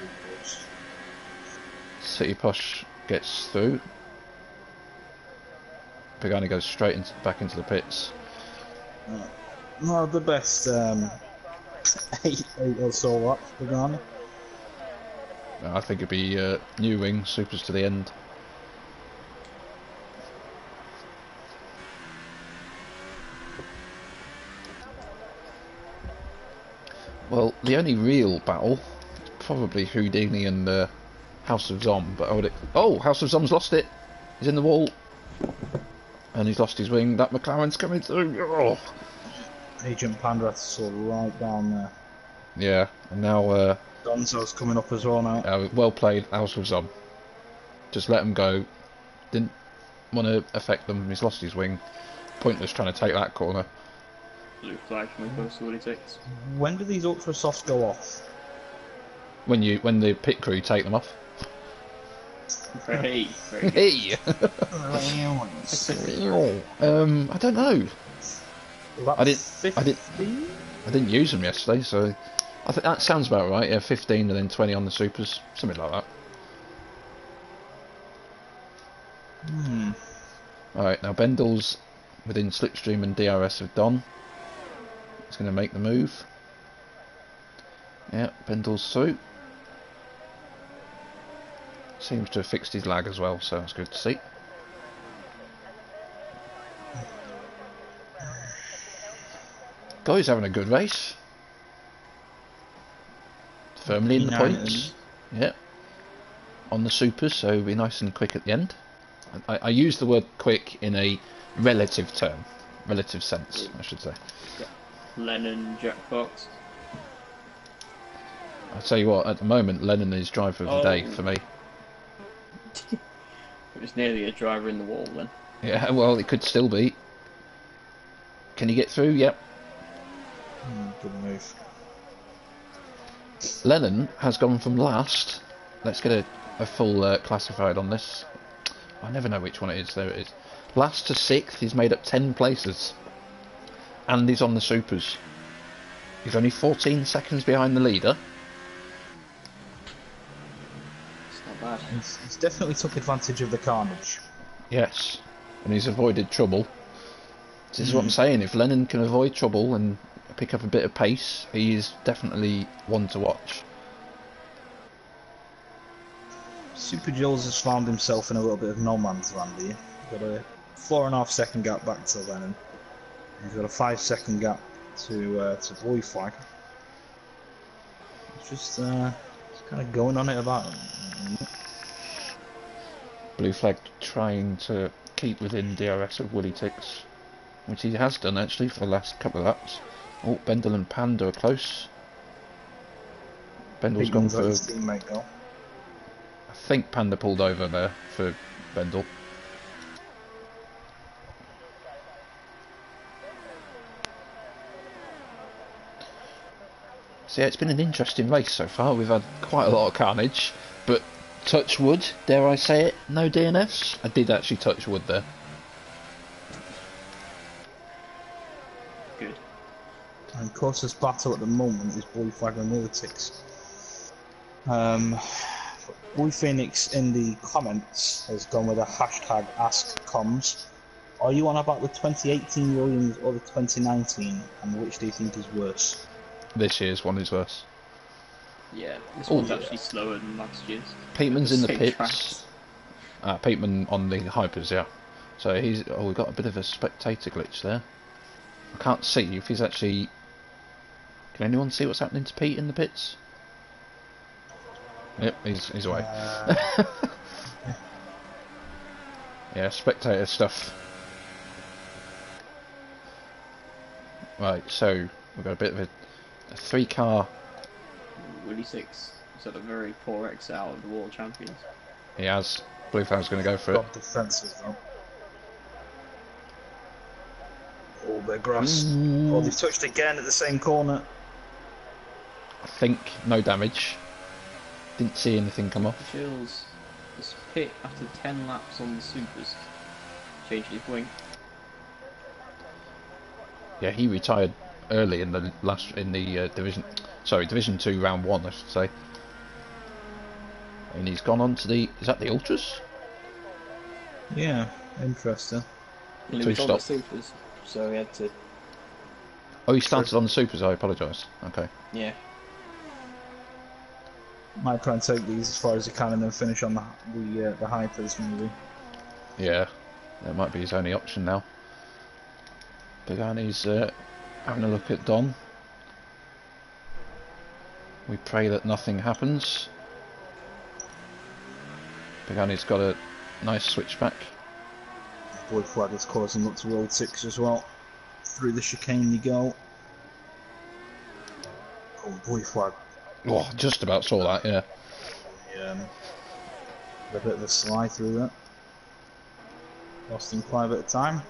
City Posh gets through. Pagani goes straight back into the pits. Not the best 8 or so laps for Ghana. I think it'd be new wing, supers to the end. Well, the only real battle is probably Houdini and House of Zom, but House of Zom's lost it. He's in the wall. And he's lost his wing. That McLaren's coming through. Oh. Agent Pandrath's still right down there. Yeah, and now Donzo's coming up as well now. well played, House of Zom. Just let him go. Didn't want to affect them. He's lost his wing. Pointless trying to take that corner. Blue Flag coming close to Woody Tix. When do these ultra softs go off? When the pit crew take them off. Very Hey. I don't know. I didn't use them yesterday, so I think that sounds about right. Yeah, 15 and then 20 on the supers, something like that. Alright, now Bendel's within Slipstream and DRS of Don. He's going to make the move. Yeah, Bendel's through. Seems to have fixed his lag as well, so that's good to see. Guy's having a good race. Firmly in the points. Yeah. On the supers, so it'll be nice and quick at the end. I use the word quick in a relative term. Relative sense, I should say. Lennon, Jack Fox. I'll tell you what, at the moment, Lennon is driver of the day for me. It was nearly a driver in the wall then. Yeah, well, it could still be. Can he get through? Yep. Good move. Lennon has gone from last. Let's get a full classified on this. I never know which one it is. There it is. Last to 6th. He's made up 10 places. And he's on the supers. He's only 14 seconds behind the leader. It's not bad. He's definitely took advantage of the carnage. Yes. And he's avoided trouble. This is what I'm saying. If Lennon can avoid trouble and pick up a bit of pace, he is definitely one to watch. Super Jules has found himself in a little bit of no man's land here. Got a 4.5 second gap back to Lennon. He's got a 5 second gap to Blue Flag. It's just kind of going on it about him. Blue flag trying to keep within DRS of Willy Tix, which he has done actually for the last couple of laps. Oh, Bendel and Panda are close. Bendel's gone for his teammate though. I think Panda pulled over there for Bendel. So yeah, it's been an interesting race so far. We've had quite a lot of carnage, but touch wood, dare I say it, no DNFs. I did actually touch wood there. Good. And closest battle at the moment is Blue Flag and Militix. Blue Phoenix in the comments has gone with a hashtag AskComms. Are you on about the 2018 Williams or the 2019, and which do you think is worse? This year's one is worse. Yeah, this one's actually slower than last year's. Peatman's in the pits. Tracks. Peatman on the hypers, yeah. So he's... Oh, we've got a bit of a spectator glitch there. I can't see if he's actually... Can anyone see what's happening to Pete in the pits? Yep, he's away. Yeah, spectator stuff. Right, so we've got a bit of a 3-car. Willy Six has had a very poor exit out of the World Champions. He has. Blue Flag's going to go for it. Got defensive though. All their grass. Ooh. Oh, they've touched again at the same corner. I think no damage. Didn't see anything come off. Chills. This pit after 10 laps on the supers. Changed his wing. Yeah, he retired early in the Division 2 round 1, I should say. And he's gone on to the... Is that the Ultras? Yeah, interesting. Well, he was on the supers, so he had to... Oh, he started on the supers, I apologise. Okay. Yeah. Might try and take these as far as he can and then finish on the hypers maybe. Yeah, that might be his only option now. Pagani's having a look at Don. We pray that nothing happens. Pagani's got a nice switchback. Blue Flag is causing up to World 6 as well. Through the chicane you go. Oh, Blue Flag. Oh, just about saw that, yeah. A bit of a slide through that. Lost him quite a bit of time.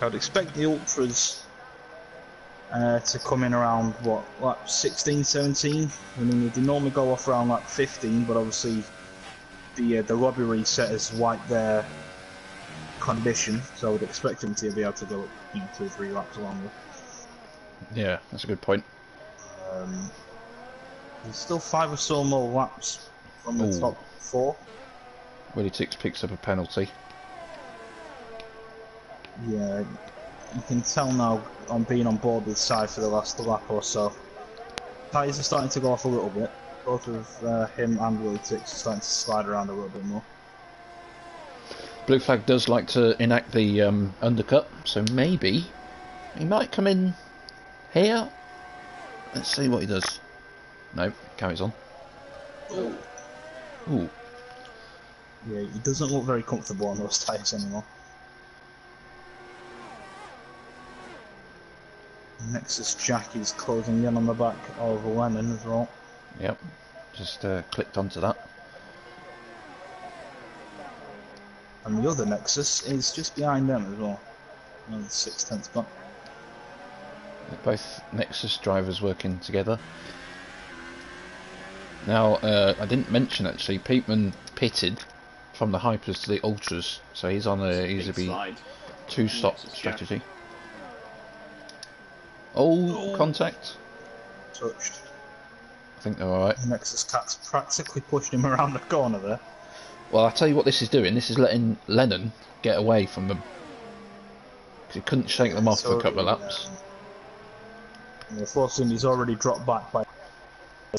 I'd expect the Ultras to come in around, what, like 16, 17? I mean, they normally go off around like 15, but obviously the lobby reset has wiped their condition, so I would expect them to be able to go, 2 or 3 laps longer. Yeah, that's a good point. There's still 5 or so more laps from the top 4. Willy Tix picks up a penalty. Yeah, you can tell now on being on board with Sai for the last lap or so. Tyres are starting to go off a little bit. Both of him and Willy Tix are starting to slide around a little bit more. Blue Flag does like to enact the undercut, so maybe he might come in here. Let's see what he does. No, carries on. Ooh. Yeah, he doesn't look very comfortable on those tyres anymore. Nexus Jack is closing in on the back of Lennon as well. Yep, just clicked onto that. And the other Nexus is just behind them as well. On the 6/10 spot. Both Nexus drivers working together. Now, I didn't mention actually, Peatman pitted from the hypers to the ultras, so he's on a easy 2-stop strategy. Jack. Oh, contact. Touched. I think they're alright. Nexus Cat's practically pushed him around the corner there. Well, I'll tell you what this is doing. This is letting Lennon get away from them. Because he couldn't shake them off for a couple of laps. Unfortunately, he's already dropped back by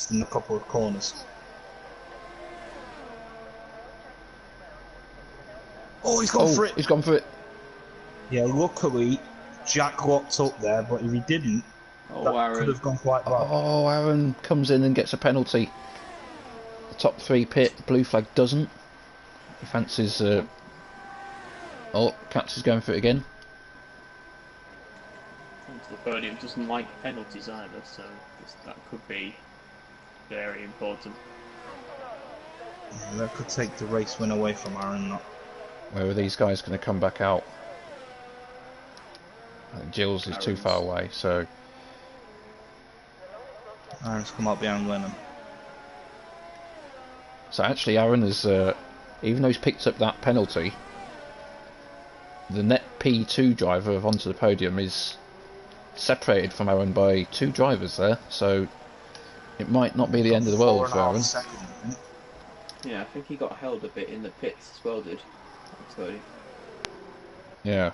in a couple of corners. Oh, he's gone for it! He's gone for it. Yeah, luckily, Jack locked up there, but if he didn't, Oh, that could Aaron. have gone quite bad. Oh, Aaron comes in and gets a penalty. The top 3 pit, blue flag doesn't. He fancies... Oh, Katz is going for it again. Onto the podium doesn't like penalties either, so that could be very important. Yeah, that could take the race win away from Aaron. Not. Where are these guys going to come back out? I think Gilles is too far away, so... Aaron's come up behind Lennon. So actually Aaron has, even though he's picked up that penalty, the net P2 driver of onto the podium is separated from Aaron by 2 drivers there, so it might not be the end of the world for Aaron. Yeah, I think he got held a bit in the pits as well, did Cody? Yeah.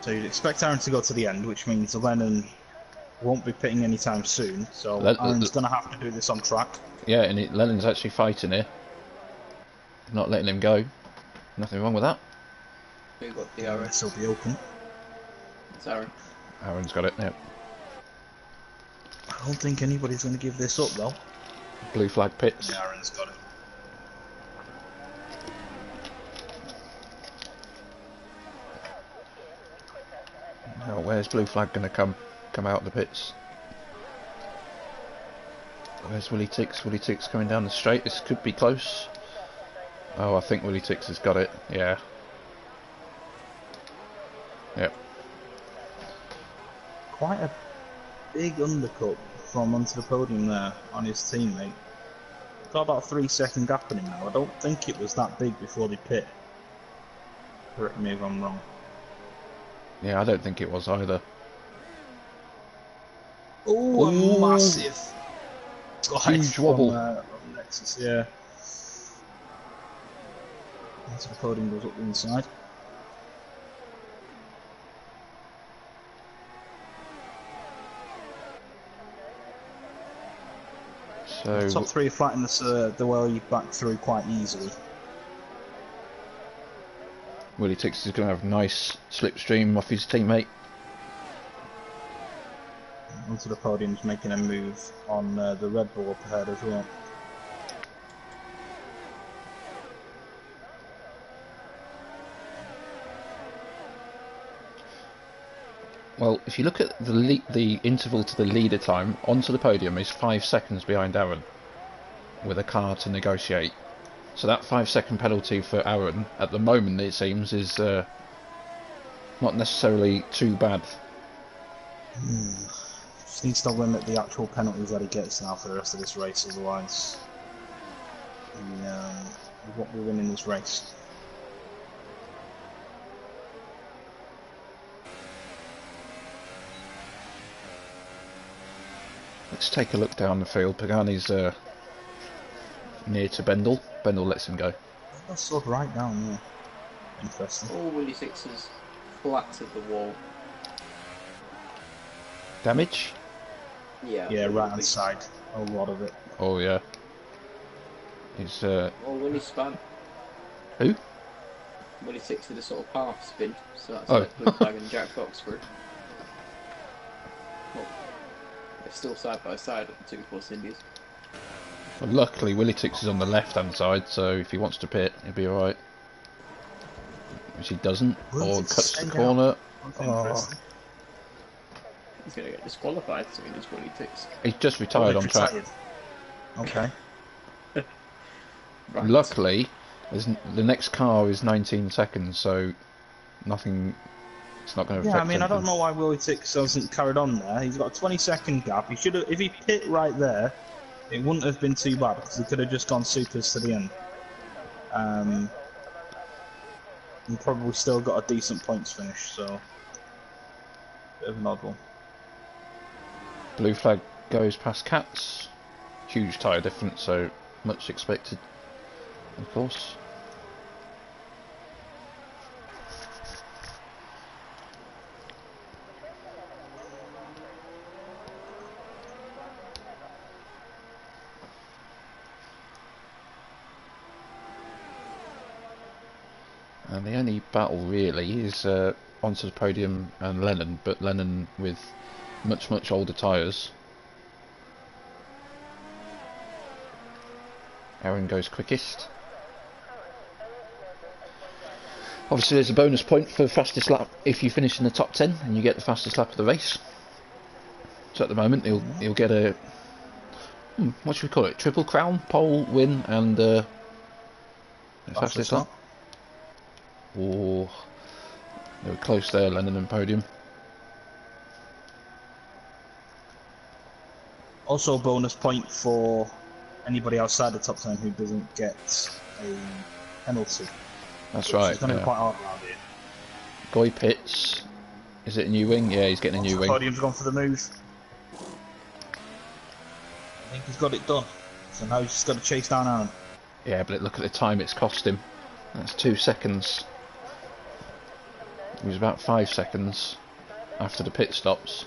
So you'd expect Aaron to go to the end, which means Lennon won't be pitting anytime soon, so Aaron's going to have to do this on track. Yeah, and Lennon's actually fighting here. Not letting him go. Nothing wrong with that. Who got the Aaron? This will be open. It's Aaron. Aaron's got it, yeah. I don't think anybody's going to give this up, though. Blue flag pits. Yeah, Aaron's got it. Now, where's blue flag going to come out of the pits? Where's Willie Tix? Willie Tix coming down the straight. This could be close. Oh, I think Willie Tix has got it. Yeah. Yep. Quite a big undercut from onto the podium there on his teammate. Got about a 3-second gap in him now. I don't think it was that big before they pit. Correct me if I'm wrong. Yeah, I don't think it was either. Oh, a massive huge wobble. From Nexus, yeah. Onto the podium goes up the inside. So top 3 flatten the way back through quite easily. Willie Tix is going to have a nice slipstream off his teammate. Onto the podium's making a move on the Red Bull up ahead as well. Well, if you look at the interval to the leader time, onto the podium is 5 seconds behind Aaron, with a car to negotiate. So that 5-second penalty for Aaron, at the moment it seems, is not necessarily too bad. Just needs to limit the actual penalties that he gets now for the rest of this race, otherwise he won't be winning this race. Let's take a look down the field. Pagani's near to Bendel. Bendel lets him go. That's sort of right down there. Interesting. All Willie Sixers flat to the wall. Damage? Yeah. Yeah, right hand side. A lot of it. Oh yeah. He's Oh, Willie Span. Who? Willie Six did a sort of half spin, so that's Oh. like Blue Flag and Jack Fox through. Well, they're still side by side at the 2 Force Indies. Well, luckily Willie Tix is on the left hand side, so if he wants to pit, he'll be alright. Which he doesn't, Well, or it's cuts the stayed corner. Interesting. He's going to get disqualified, so he does Willie Six. He's just retired on track. Okay. Right. Luckily, the next car is 19 seconds, so nothing. It's not going to Yeah, affect I mean, I anything. don't know why Willie Tix hasn't carried on there. He's got a 20-second gap. He should have, if he pit right there, it wouldn't have been too bad because he could have just gone supers to the end. And probably still got a decent points finish. So, bit of an odd one. Blue flag goes past Cats. Huge tyre difference, so much expected, of course. And the only battle really is onto the podium and Lennon, but Lennon with much older tyres. Aaron goes quickest. Obviously there's a bonus point for fastest lap if you finish in the top 10 and you get the fastest lap of the race. So at the moment he'll get a what should we call it? Triple crown, pole, win, and fastest lap. Oh, they were close there, Lennon and podium. Also, a bonus point for anybody outside the top 10 who doesn't get a penalty. That's right. It's going to be quite hard around here. Goy pits. Is it a new wing? Yeah, he's getting a new wing. Podium's gone for the move. I think he's got it done. So now he's just got to chase down Aaron. Yeah, but look at the time it's cost him. That's 2 seconds. It was about 5 seconds after the pit stops.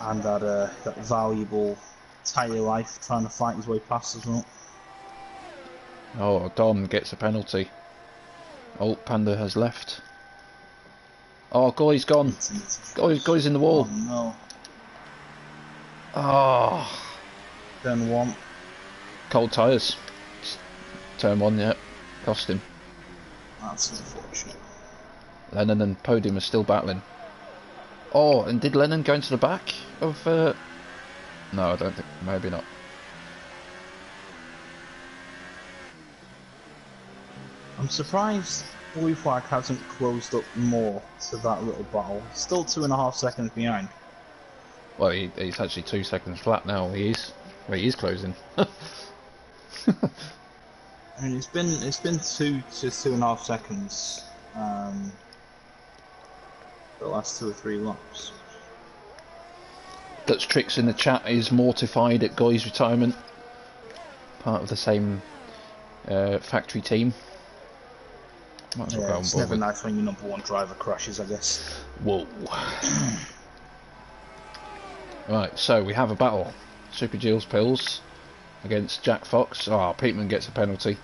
And that valuable tyre life trying to fight his way past as well. Oh, Don gets a penalty. Oh, Panda has left. Oh, Goy's gone. Goy's in the wall. Oh no. Oh. Turn 1. Cold tyres. Turn 1, yeah. Cost him. That's unfortunate. Lennon and podium are still battling. Oh, and did Lennon go into the back of... No, I don't think... Maybe not. I'm surprised Blue Flag hasn't closed up more to that little battle. Still 2.5 seconds behind. Well, he's actually 2 seconds flat now. He is. Well, he is closing. I mean, it's been 2 to 2.5 seconds for the last 2 or 3 laps. Dutch Tricks in the chat is mortified at Goy's retirement. Part of the same factory team. Might as well go on it's board never with. nice when your number 1 driver crashes, I guess. Whoa. Right, so we have a battle. Super Jill's Pills against Jack Fox. Ah, Peteman gets a penalty.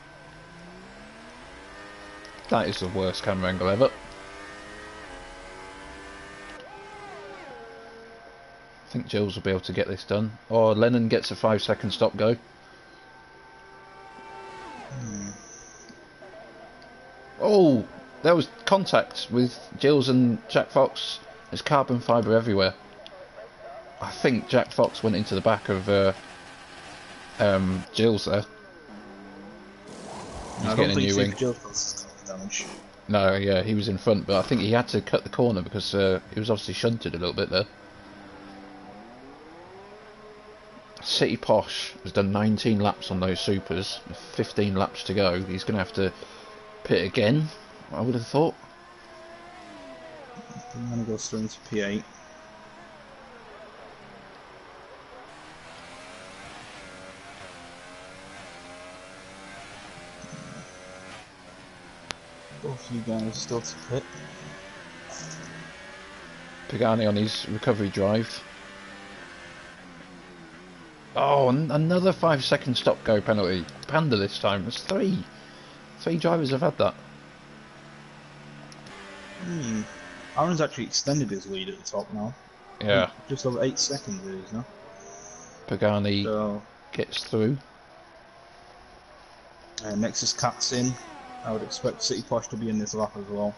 That is the worst camera angle ever. I think Jills will be able to get this done. Or Lennon gets a 5-second stop go. Oh, there was contact with Jills and Jack Fox. There's carbon fibre everywhere. I think Jack Fox went into the back of Jills there. He's getting a new wing. No, yeah, he was in front, but I think he had to cut the corner because he was obviously shunted a little bit there. City Posh has done 19 laps on those supers, 15 laps to go. He's going to have to pit again, I would have thought. I'm going to go straight into P8. Both you guys still to pit. Pagani on his recovery drive. Oh, another 5-second stop go penalty. Panda this time. There's 3. 3 drivers have had that. Aaron's actually extended his lead at the top now. Yeah. Just over 8 seconds it is now. Pagani gets through. Nexus Cat's in. I would expect City Posh to be in this lap as well.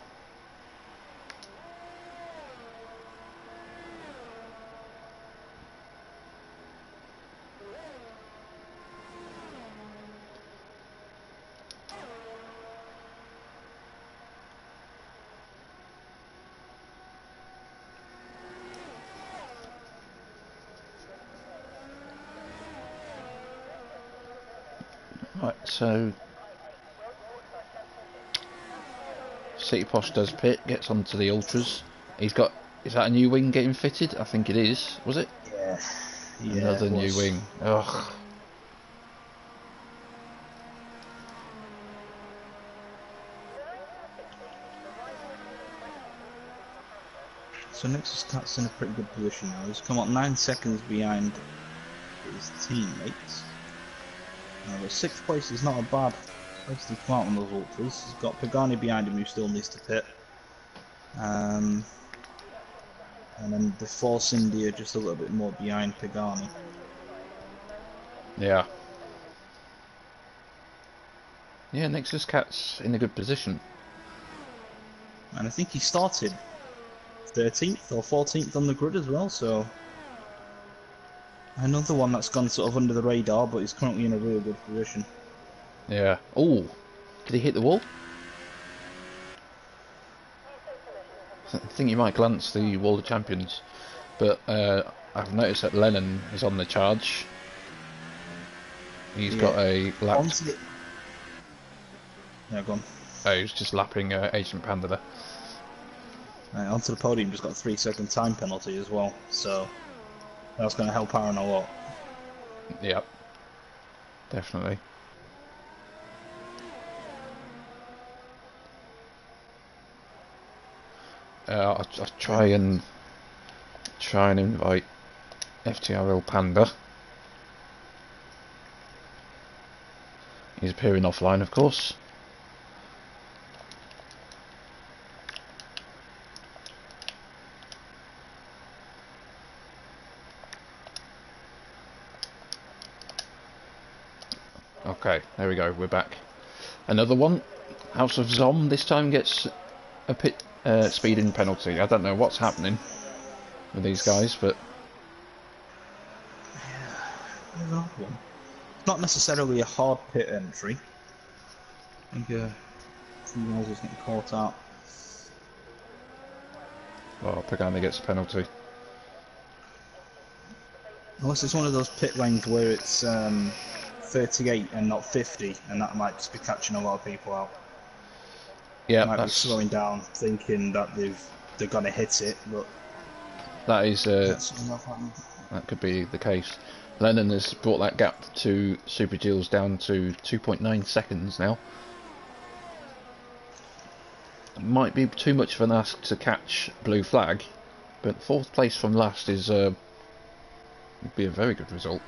Right, so City Posh does pit, gets onto the Ultras. He's got, is that a new wing getting fitted? I think it is. Was it? Yeah. Another new wing. Ugh. So Nexus Cat's in a pretty good position now. He's come up 9 seconds behind his teammates. But 6th place is not a bad Obviously come out on those ultras. He's got Pagani behind him who still needs to pit. And then the Force India just a little bit more behind Pagani. Yeah. Yeah, Nexus Cat's in a good position. And I think he started 13th or 14th on the grid as well, so another one that's gone sort of under the radar, but he's currently in a really good position. Yeah. Oh, did he hit the wall? I think you might glance the Wall of Champions, but I've noticed that Lennon is on the charge. He's got a lap. Yeah, go on. Oh, he's just lapping Agent Panda there. Onto the podium, just got a 3-second time penalty as well, so that's going to help Aaron a lot. Yep, definitely. I'll try and invite FTRL Panda. He's appearing offline, of course. Okay, there we go, we're back. Another one. House of Zom this time gets a pit speeding penalty. I don't know what's happening with these guys, but Yeah, not necessarily a hard pit entry. I think a few guys is getting caught out. oh, Pagani gets a penalty. Unless it's one of those pit lanes where it's 38 and not 50, and that might just be catching a lot of people out. Yeah, might be slowing down, thinking that they're gonna hit it, but that is that could be the case. Lennon has brought that gap to Super Gilles down to 2.9 seconds now. Might be too much of an ask to catch blue flag, but 4th place from last is would be a very good result.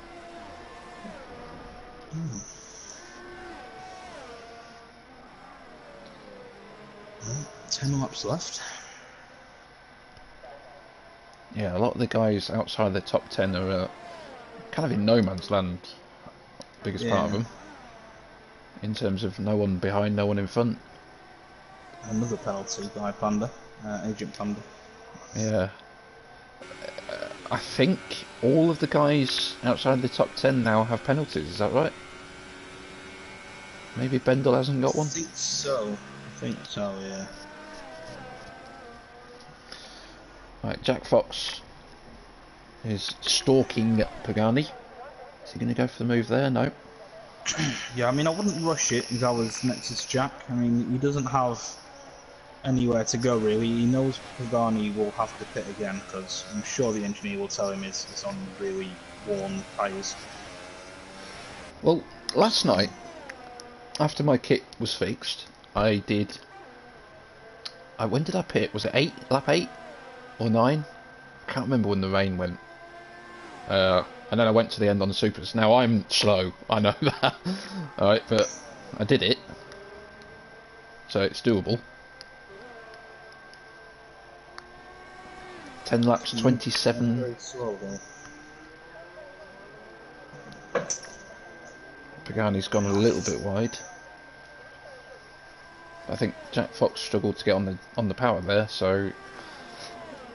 10 laps left. Yeah, a lot of the guys outside the top 10 are kind of in no man's land. Biggest part of them, in terms of no one behind, no one in front. Another penalty by Panda, Agent Panda. Yeah. I think all of the guys outside the top 10 now have penalties, is that right? Maybe Bendel hasn't got one? I think so, yeah. Right, Jack Fox is stalking Pagani. Is he going to go for the move there? No. Yeah, I mean, I wouldn't rush it if I was Nexus Jack. I mean, he doesn't have anywhere to go, really. He knows Pagani will have to pit again, because I'm sure the engineer will tell him it's on really worn tyres. Well, last night, after my kit was fixed, I did... when did I pit? Was it 8? Lap 8? Or 9? I can't remember when the rain went. And then I went to the end on the supers. Now I'm slow, I know that. Alright, but I did it. So it's doable. 10 laps, 27. Very slow, though. Pagani's gone a little bit wide. I think Jack Fox struggled to get on the power there, so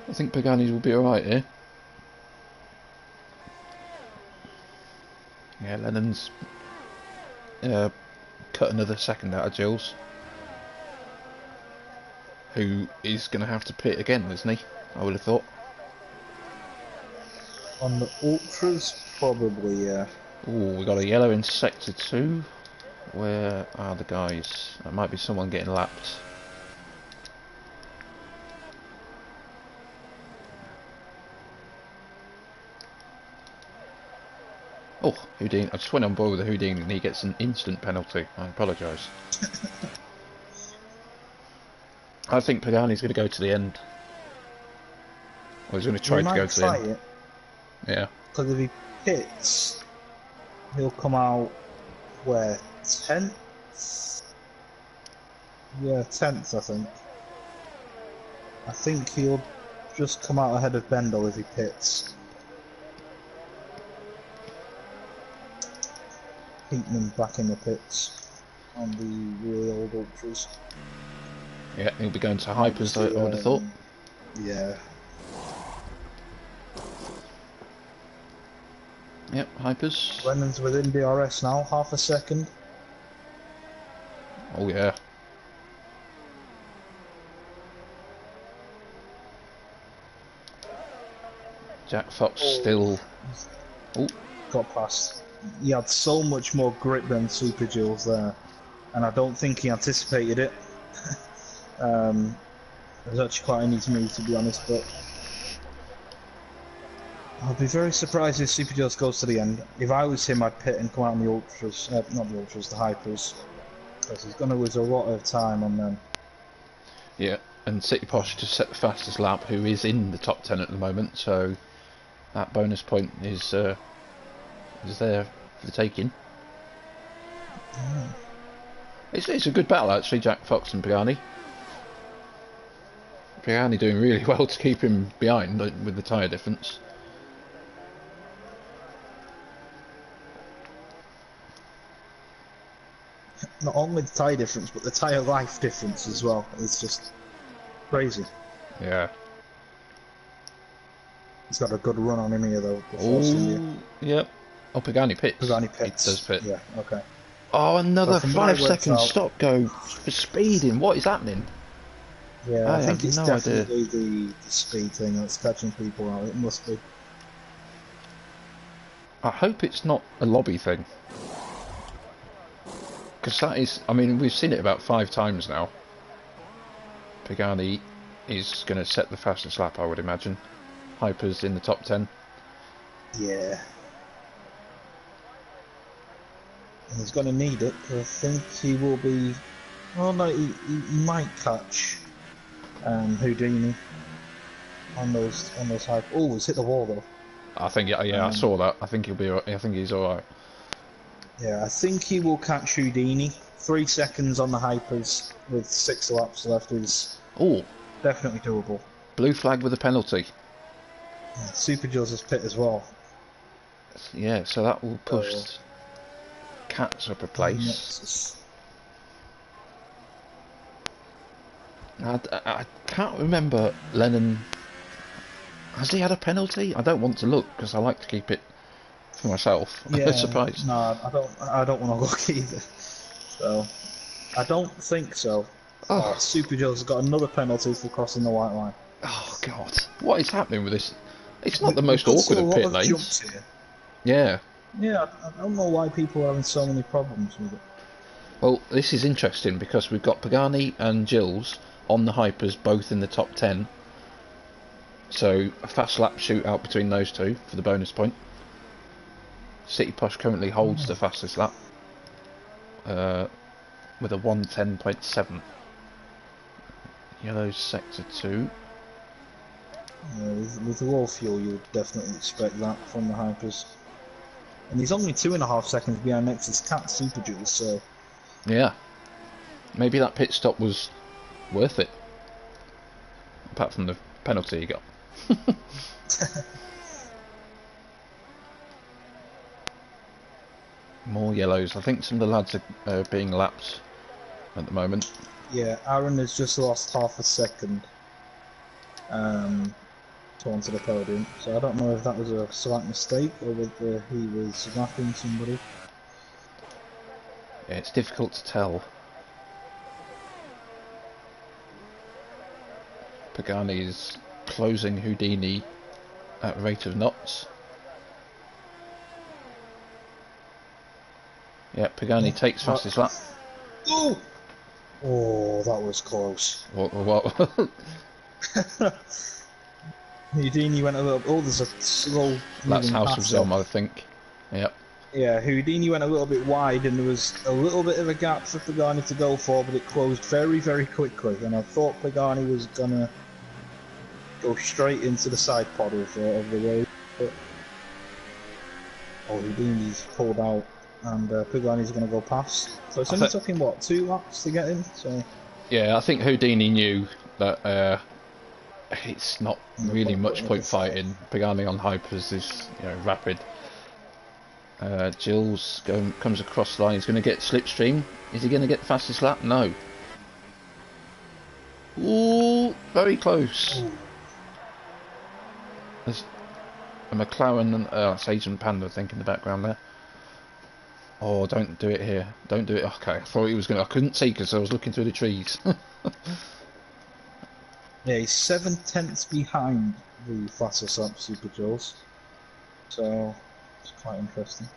I think Pagani will be alright here. Yeah, Lennon's cut another second out of Gilles, who is going to have to pit again, isn't he? I would have thought. On the ultras, probably, yeah. Ooh, we got a yellow in sector 2. Where are the guys? That might be someone getting lapped. Oh, Houdini. I just went on board with the Houdini and he gets an instant penalty. I apologise. I think Pagani's going to go to the end. Or he's going to try to go to the end. Yeah. Because if he pits, he'll come out, where, 10th? Yeah, 10th, I think. I think he'll just come out ahead of Bendel if he pits. Heatman back in the pits on the real old ultras. Yeah, he'll be going to hypers, I would have thought. Yeah. Yep, hypers. Lennon's within DRS now, half a second. Oh yeah. Jack Fox still. Oh, got past. He had so much more grip than Super Jules there, and I don't think he anticipated it. It was actually quite an easy move, to be honest, but I'll be very surprised if Super Jules goes to the end. If I was him, I'd pit and come out in the ultras, not the ultras, the hypers, because he's going to lose a lot of time on them. yeah, and City Posh just set the fastest lap, who is in the top 10 at the moment, so that bonus point is there for the taking. Yeah. It's a good battle actually, Jack Fox and Pagani. Pagani doing really well to keep him behind with the tyre difference. Not only the tyre difference, but the tyre life difference as well. It's just crazy. Yeah. He's got a good run on him here though. Oh, yep. Oh, Pagani pits. Pagani pits. He does pit. Yeah, okay. Oh, another So 5-second stop go for speeding. What is happening? Yeah, I think it's no definitely the speed thing that's catching people out. It must be. I hope it's not a lobby thing. Because that is, I mean, we've seen it about 5 times now. Pagani is going to set the fastest lap, I would imagine. Hyper's in the top 10. Yeah. And he's going to need it. I think he will be. Oh no, he might catch Houdini on those high. Oh, he's hit the wall though. I think, yeah, I saw that. I think he'll be. I think he's all right. Yeah, I think he will catch Houdini. 3 seconds on the hypers with 6 laps left is definitely doable. Blue flag with a penalty. Yeah, Super Jules' pit as well. Yeah, so that will push Cats up a place. I can't remember Lennon. Has he had a penalty? I don't want to look because I like to keep it for myself. Yeah, Surprised. No, I don't want to look either. So, I don't think so. Oh, Super Jules has got another penalty for crossing the white line. Oh God, what is happening with this? It's not the most awkward of pit lanes. Yeah. Yeah, I don't know why people are having so many problems with it. Well, this is interesting because we've got Pagani and Gilles on the hypers, both in the top 10. So a fast lap shootout between those two for the bonus point. City Posh currently holds the fastest lap with a 1:10.7. Yellow's sector 2. Yeah, with the low fuel, you would definitely expect that from the hypers. And he's only 2.5 seconds behind Nexus Cat Super Jules, so. Yeah. Maybe that pit stop was worth it. Apart from the penalty he got. More yellows. I think some of the lads are being lapped at the moment. Yeah, Aaron has just lost half a second to onto the podium. So I don't know if that was a slight mistake or whether he was lapping somebody. Yeah, it's difficult to tell. Pagani is closing Houdini at a rate of knots. Yeah, Pagani takes fastest lap. Oh! Oh, that was close. What? Houdini went a little. Oh, there's a slow. That's House of Zom, I think. Yep. Yeah, Houdini went a little bit wide, and there was a little bit of a gap for Pagani to go for, but it closed very, very quickly. And I thought Pagani was gonna go straight into the side pod of the road. But Houdini's pulled out and Pagani's going to go past. So it's only took him, what, 2 laps to get in? So yeah, I think Houdini knew that it's not really much point fighting. Pagani on hypers is, you know, rapid. Gilles comes across the line. He's going to get slipstream. Is he going to get the fastest lap? No. Ooh, very close. Ooh. There's a McLaren and Sage and Panda, I think, in the background there. Oh, don't do it here. Don't do it. Okay, I thought he was going to... I couldn't see because I was looking through the trees. Yeah, he's 7/10 behind the fastest lap Super Jules. So, it's quite interesting.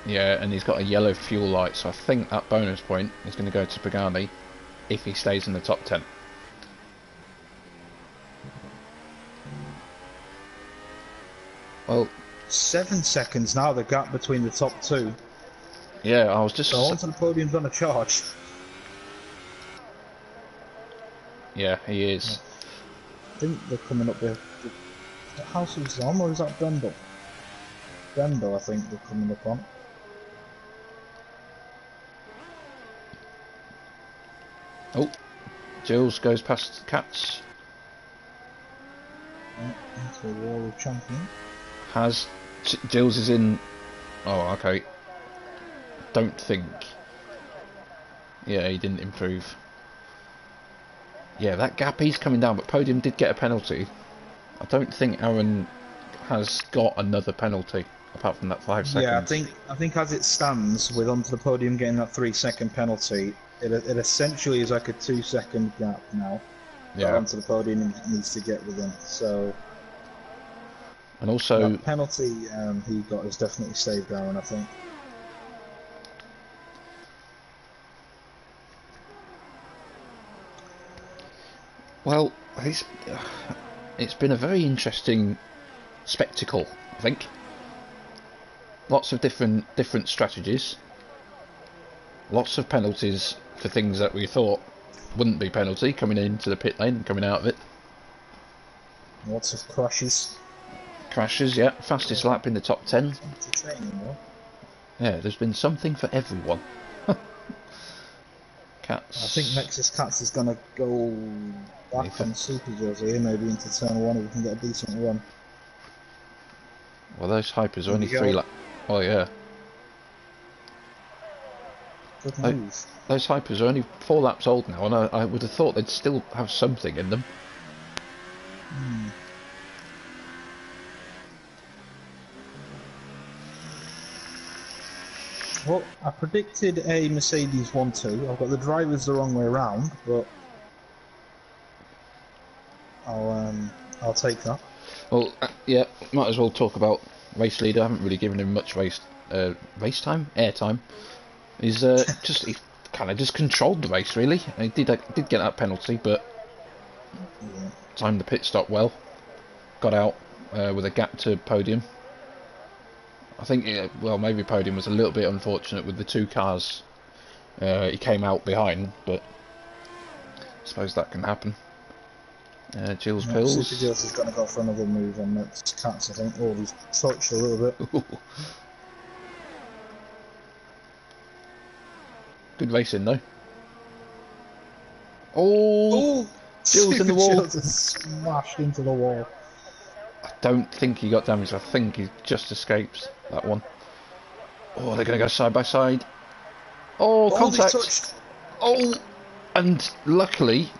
Yeah, and he's got a yellow fuel light, so I think that bonus point is going to go to Pagani if he stays in the top 10. Well, 7 seconds now, the gap between the top 2. Yeah, I was just... So onto the podium's on a charge. Yeah, he is. I think they're coming up there. Is that House of Zom or is that Brendel? Brendel, I think they're coming up on. Oh, Gilles goes past Cats. Into the wall of champion. Gilles is in... Oh, okay. Don't think... Yeah, he didn't improve. Yeah, that gap, he's coming down, but Podium did get a penalty. I don't think Aaron has got another penalty, apart from that 5 seconds. Yeah, I think as it stands, with onto the podium getting that 3-second penalty, it essentially is like a 2-second gap now. Yeah. Onto the podium needs to get within. So, and also that penalty he got has definitely saved Aaron, I think. Well, it's been a very interesting spectacle, I think. Lots of different strategies. Lots of penalties for things that we thought wouldn't be penalty, coming into the pit lane and coming out of it. Lots of crashes. Crashes, yeah. Fastest lap in the top 10. Entertaining, though. Yeah, there's been something for everyone. Cats. I think Nexus Cats is going to go back on Super Jersey here, maybe into turn 1 if we can get a decent run. Well, those hypers are only 3 laps. Oh, yeah. Good move. Those hypers are only 4 laps old now, and I would have thought they'd still have something in them. Hmm. Well, I predicted a Mercedes 1-2. I've got the drivers the wrong way around, but I'll take that. Well, yeah, might as well talk about race leader. I haven't really given him much air time. He's he kind of just controlled the race really. He did get that penalty, but timed the pit stop well. Got out with a gap to Podium. I think, well, maybe Podium was a little bit unfortunate with the 2 cars. He came out behind, but I suppose that can happen. Gilles Pills. Super Gilles is going to go for another move on that Cats, I think. Oh, he's touched a little bit. Good racing, though. Oh! Gilles in the wall. Gilles has smashed into the wall. I don't think he got damaged. I think he just escapes that one. Oh, they're going to go side by side. Oh, contact. Oh, and luckily,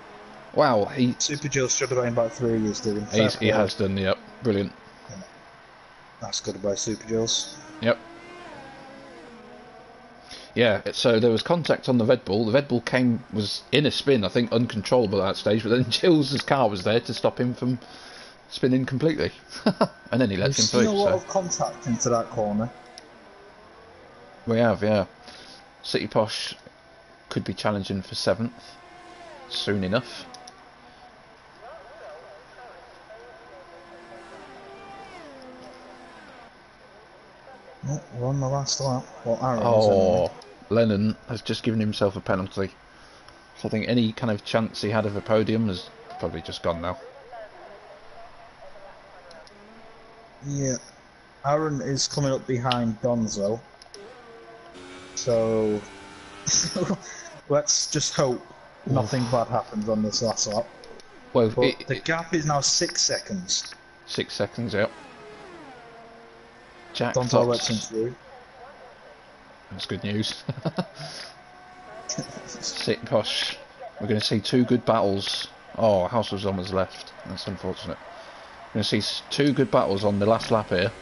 wow, Super Gilles should have been about 3 years, did he? He has done, yep. Brilliant. Yeah. That's good by Super Gilles. Yep. Yeah, so there was contact on the Red Bull. The Red Bull was in a spin, I think, uncontrollable at that stage, but then Gilles' car was there to stop him from spinning completely. And then he lets him through. We've seen a lot of contact into that corner. We have, yeah. City Posh could be challenging for 7th soon enough. Oh, we're on the last lap. Well, Aaron Lennon has just given himself a penalty. So I think any kind of chance he had of a podium has probably just gone now. Yeah. Aaron is coming up behind Donzo. So let's just hope nothing bad happens on this last lap. Well, but the gap is now 6 seconds. 6 seconds, yep. Jack Don't Fox. through. That's good news. Sit posh. We're going to see 2 good battles. Oh, House of Zomers left. That's unfortunate. We're going to see 2 good battles on the last lap here.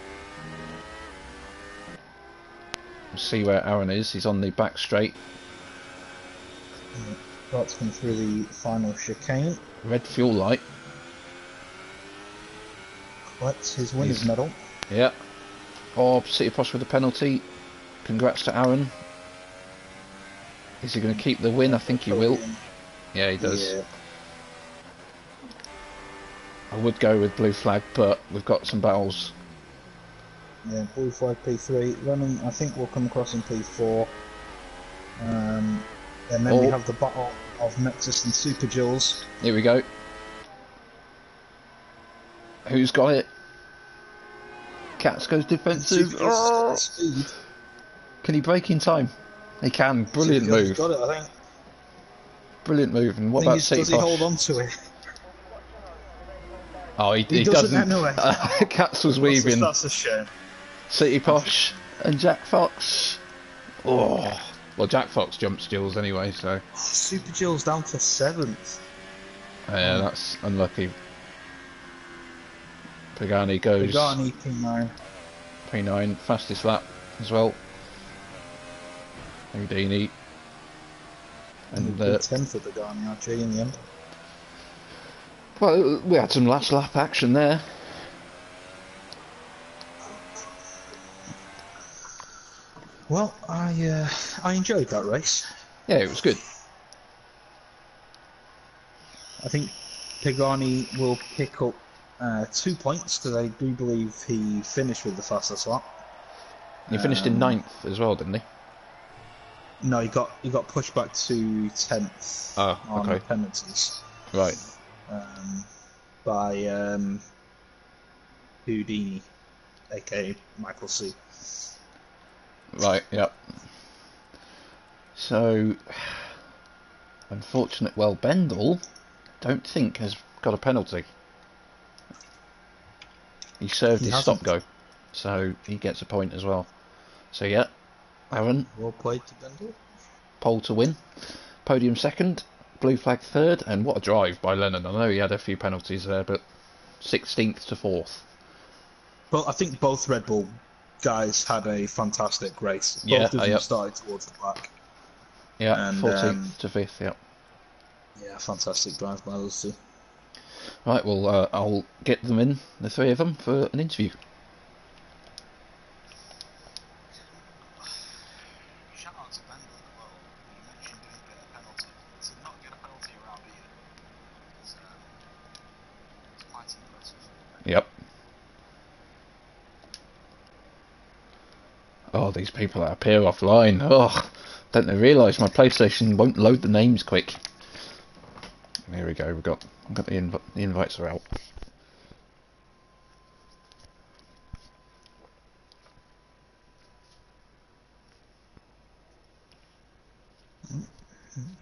We'll see where Aaron is. He's on the back straight. That's come through the final chicane. Red fuel light. Collects his winner's medal. Yeah. Oh, City Posh with a penalty. Congrats to Aaron. Is he going to keep the win? I think he will. Yeah, he does. Yeah. I would go with blue flag, but we've got some battles. Yeah, blue flag P3. Running, I think we'll come across in P4. And then we have the battle of Nexus and Super Jules. Here we go. Who's got it? Cats goes defensive. Oh! Speed. Can he break in time? He can. Brilliant move. Got it, I think. Brilliant move. And what about City Posh? Does he hold on to it? Oh, he doesn't. Anyway. Cats was weaving. That's a shame. City Posh and Jack Fox. Oh. Well, Jack Fox jumps Jules anyway, so. Super Jules down to 7th. Yeah, that's unlucky. Pagani goes. Pagani P9. P9, fastest lap as well. Houdini. And 10 for Pagani actually in the end. Well, we had some last lap action there. Well, I enjoyed that race. Yeah, it was good. I think Pagani will pick up 2 points because I do believe he finished with the fastest lap. He finished in 9th as well, didn't he? No, he got pushed back to 10th on the penalties. Right. By Houdini, aka Michael C. Right, yep. So, unfortunate. Well, Bendel, don't think has got a penalty. He served his stop go, so he gets a point as well. So yeah, Aaron. Well played to Bendel. Pole to win. Podium second. Blue flag third. And what a drive by Lennon. I know he had a few penalties there, but 16th to 4th. Well, I think both Red Bull guys had a fantastic race. Both of them started towards the back. Yeah, and 14th to 5th, yeah. Yeah, fantastic drive by those two. Right, well, I'll get them in, the 3 of them, for an interview. Shout out to Bendel as well. You mentioned didn't get a penalty. To not get a penalty around here is quite impressive. Yep. Oh, these people that appear offline. Oh, don't they realise my PlayStation won't load the names quick? Here we go. We've got the invites are out.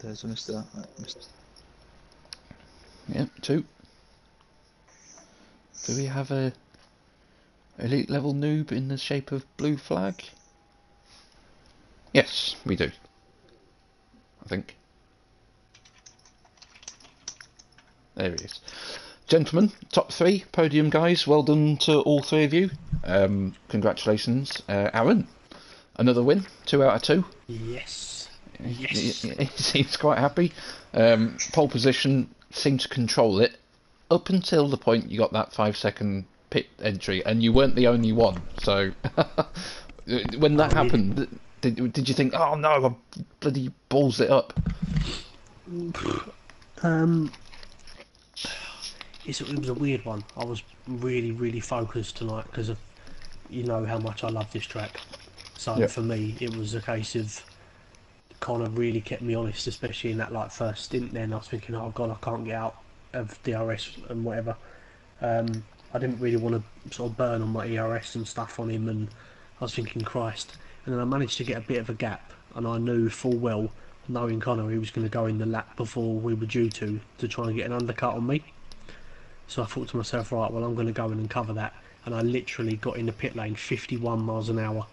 There's Mr. Yep, 2. Do we have a elite level noob in the shape of blue flag? Yes, we do. I think. There he is. Gentlemen, top 3, podium guys, well done to all 3 of you. Congratulations. Aaron, another win, 2 out of 2. Yes. He seems quite happy. Pole position, seemed to control it up until the point you got that 5-second pit entry, and you weren't the only one. So when that happened, did you think, oh no, I bloody balls it up? It was a weird one. I was really focused tonight because of, you know, how much I love this track. So for me, it was a case of kind of really kept me honest, especially in that like first stint. Then I was thinking, oh god, I can't get out of DRS and whatever. I didn't really want to sort of burn on my ERS and stuff on him, and I was thinking, Christ. And then I managed to get a bit of a gap, and I knew full well, knowing Connor, he was going to go in the lap before we were due to try and get an undercut on me. So I thought to myself, right, well, I'm going to go in and cover that. And I literally got in the pit lane 51 miles an hour.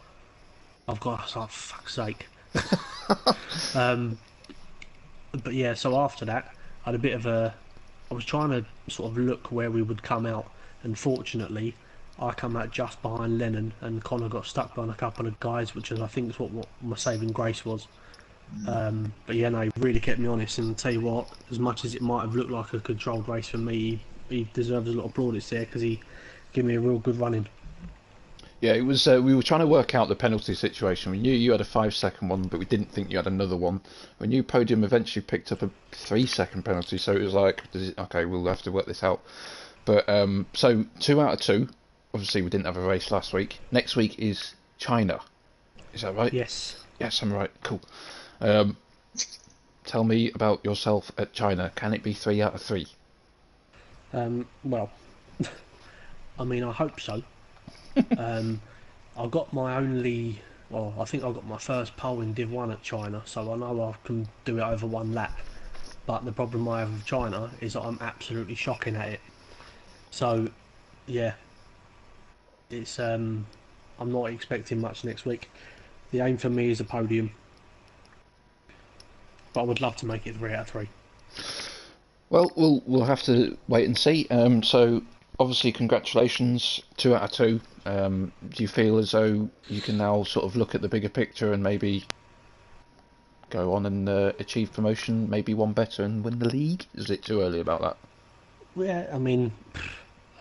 I was like, fuck's sake. But yeah, so after that, I had a bit of a... I was trying to sort of look where we would come out, and fortunately, I come out just behind Lennon, and Connor got stuck behind a couple of guys, which is, I think, is what my saving grace was. But yeah, no, he really kept me honest, and I'll tell you what, as much as it might have looked like a controlled race for me, he deserves a lot of plaudits there, because he gave me a real good running. Yeah, it was. We were trying to work out the penalty situation. We knew you had a 5-second one, but we didn't think you had another one. We knew Podium eventually picked up a 3-second penalty, so it was like, okay, we'll have to work this out. But so 2 out of 2. Obviously, we didn't have a race last week. Next week is China. Is that right? Yes. Yes, I'm right. Cool. Tell me about yourself at China. Can it be 3 out of 3? Well, I mean, I hope so. I got my only... Well, I think I got my first pole in Div 1 at China, so I know I can do it over 1 lap. But the problem I have with China is that I'm absolutely shocking at it. So, yeah, it's I'm not expecting much next week. The aim for me is a podium, but I would love to make it 3 out of 3. Well, we'll have to wait and see. So obviously, congratulations, 2 out of 2. Do you feel as though you can now sort of look at the bigger picture and maybe go on and achieve promotion, maybe one better and win the league? Is it too early about that? Yeah, I mean,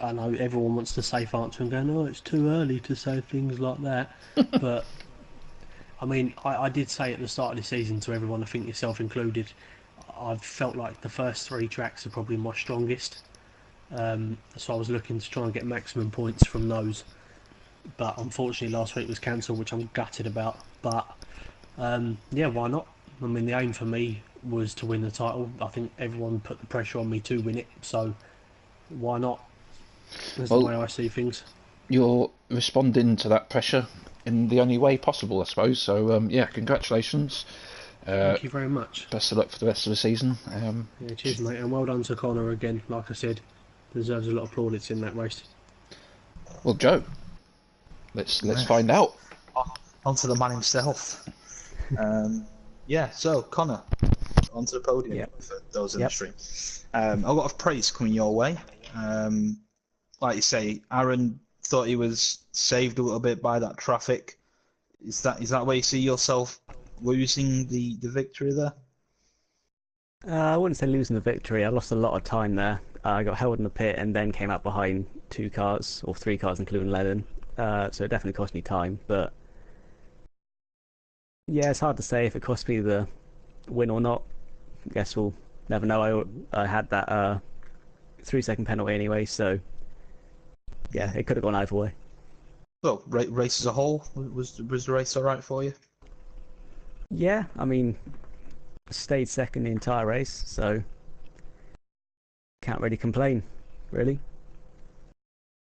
I know everyone wants the safe answer and go, no, it's too early to say things like that. But, I mean, I did say at the start of the season to everyone, I think yourself included, I've felt like the first 3 tracks are probably my strongest. So I was looking to try and get maximum points from those. But unfortunately last week was cancelled, which I'm gutted about. But, yeah, why not? I mean, the aim for me was to win the title. I think everyone put the pressure on me to win it, so why not? That's the way I see things. You're responding to that pressure in the only way possible, I suppose. So, yeah, congratulations. Thank you very much. Best of luck for the rest of the season. Yeah, cheers, mate, and well done to Connor again. Like I said, deserves a lot of plaudits in that race. Well, Joe, let's find out. On to the man himself. Yeah, so Connor, onto the podium for those in the stream. A lot of praise coming your way. Like you say, Aaron thought he was saved a little bit by that traffic. Is that where you see yourself losing the victory there? I wouldn't say losing the victory. I lost a lot of time there. I got held in the pit and then came up behind 2 cars, or 3 cars including Lennon. So it definitely cost me time. But yeah, it's hard to say if it cost me the win or not. I guess we'll never know. I had that 3-second penalty anyway, so yeah, it could have gone either way. Well, race as a whole, was the race alright for you? Yeah, I mean, stayed second the entire race, so can't really complain, really.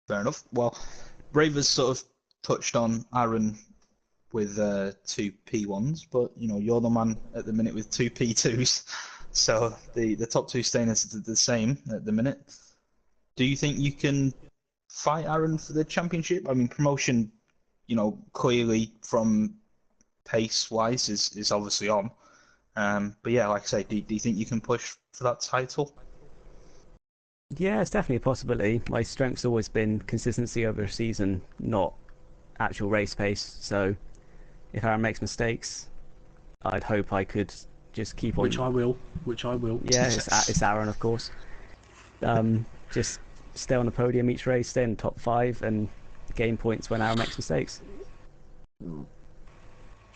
Fair enough. Well, Ravers sort of touched on Aaron with 2 P1s, but you're the man at the minute with 2 P2s, so the top 2 staying as the same at the minute. Do you think you can fight Aaron for the championship? I mean, promotion, clearly from pace-wise is obviously on. But yeah, like I say, do you think you can push for that title? Yeah, it's definitely a possibility. My strength's always been consistency over a season, not actual race pace. So if Aaron makes mistakes, I'd hope I could just keep on. Which I will. Yeah, it's Aaron, of course. Just stay on the podium each race, stay in the top 5, and gain points when Aaron makes mistakes.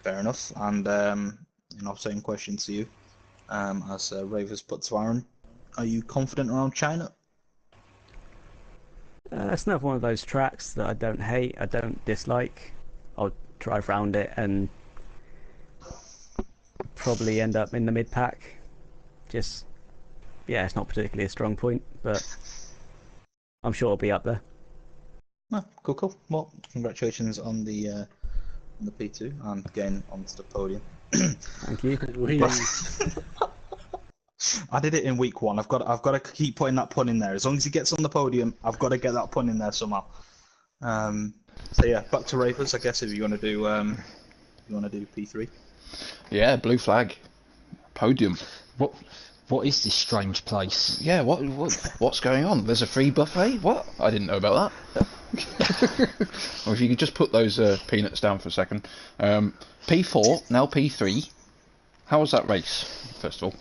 Fair enough. And same question to you. As Ravers put to Aaron, are you confident around China? It's not one of those tracks that I don't hate, I don't dislike. I'll drive around it and probably end up in the mid-pack. Just, yeah, it's not particularly a strong point, but I'm sure I'll be up there. Oh, cool. Well, congratulations on the P2 and getting onto the podium. Thank you. I did it in week 1. I've got to keep putting that pun in there. As long as he gets on the podium, I've got to get that pun in there somehow. So yeah, back to Ravers, I guess. If you want to do P3. Yeah, blue flag, podium. What is this strange place? Yeah, what's going on? There's a free buffet? What? I didn't know about that. Or if you could just put those peanuts down for a second. P4, now P3. How was that race, first of all?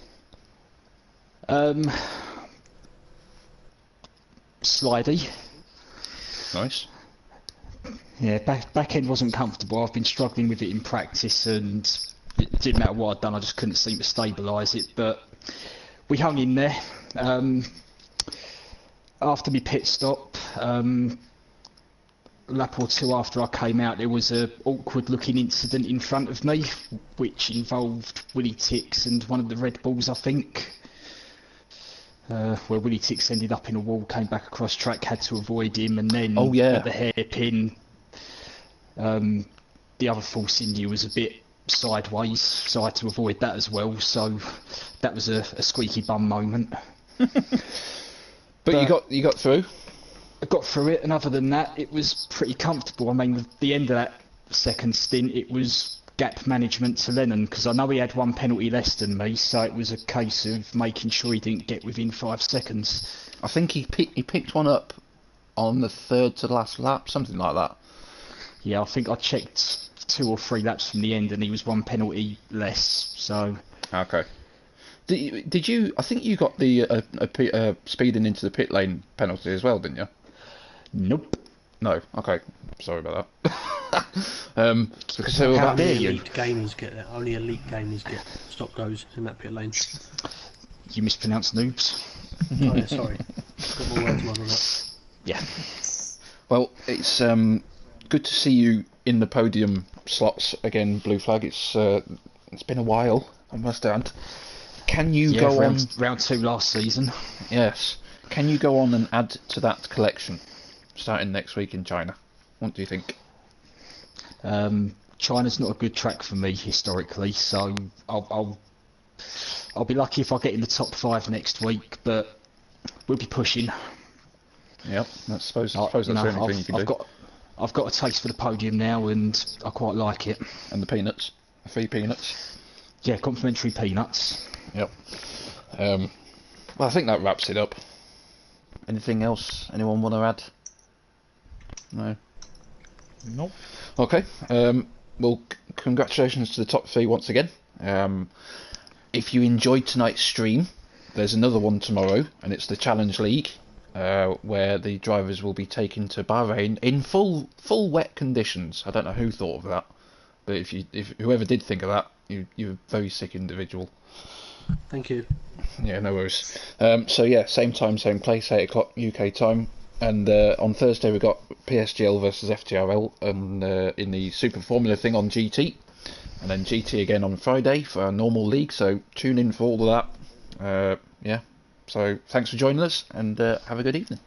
Slidey. Nice. Yeah, back end wasn't comfortable. I've been struggling with it in practice, and it didn't matter what I'd done. I just couldn't seem to stabilise it. But we hung in there. After my pit stop, lap or two after I came out, there was a awkward looking incident in front of me, which involved Willie Tix and one of the Red Bulls, I think. Where Willie Tix ended up in a wall, came back across track, had to avoid him, and then at the hairpin, the other Force India was a bit sideways, so I had to avoid that as well. So that was a squeaky bum moment. But you got through. I got through it, and other than that, it was pretty comfortable. I mean, at the end of that second stint, it was gap management to Lennon, because I know he had one penalty less than me, so it was a case of making sure he didn't get within 5 seconds. I think he picked one up on the third to last lap, something like that. Yeah, I think I checked 2 or 3 laps from the end, and he was 1 penalty less. So okay. Did you? I think you got the speeding into the pit lane penalty as well, didn't you? Nope. No. Okay. Sorry about that. Because they were Only about elite gamers get that. Only elite gamers get stop goes in that pit lane. You mispronounced noobs. Oh yeah, sorry. Got my words wrong on that. Yeah. Well, it's good to see you in the podium slots again, Blue Flag. It's been a while, I must add. Can you go on round 2 last season? Yes. Can you go on and add to that collection starting next week in China? What do you think? China's not a good track for me historically, so I'll be lucky if I get in the top 5 next week, but we'll be pushing. Yep, I suppose that's the only thing you can do. I've got a taste for the podium now, and I quite like it. And the peanuts, the free peanuts. Yeah, complimentary peanuts. Yep. Well, I think that wraps it up. Anything else anyone want to add? No. Nope. Okay. Well, congratulations to the top 3 once again. If you enjoyed tonight's stream, there's another one tomorrow, and it's the Challenge League, where the drivers will be taken to Bahrain in full wet conditions. I don't know who thought of that, but if whoever did think of that, you're a very sick individual. Thank you. Yeah, no worries. So yeah, same time, same place, 8 o'clock UK time. And on Thursday we've got PSGL versus FTRL and in the Super Formula thing on GT. And then GT again on Friday for our normal league, so tune in for all of that. Yeah, so thanks for joining us, and have a good evening.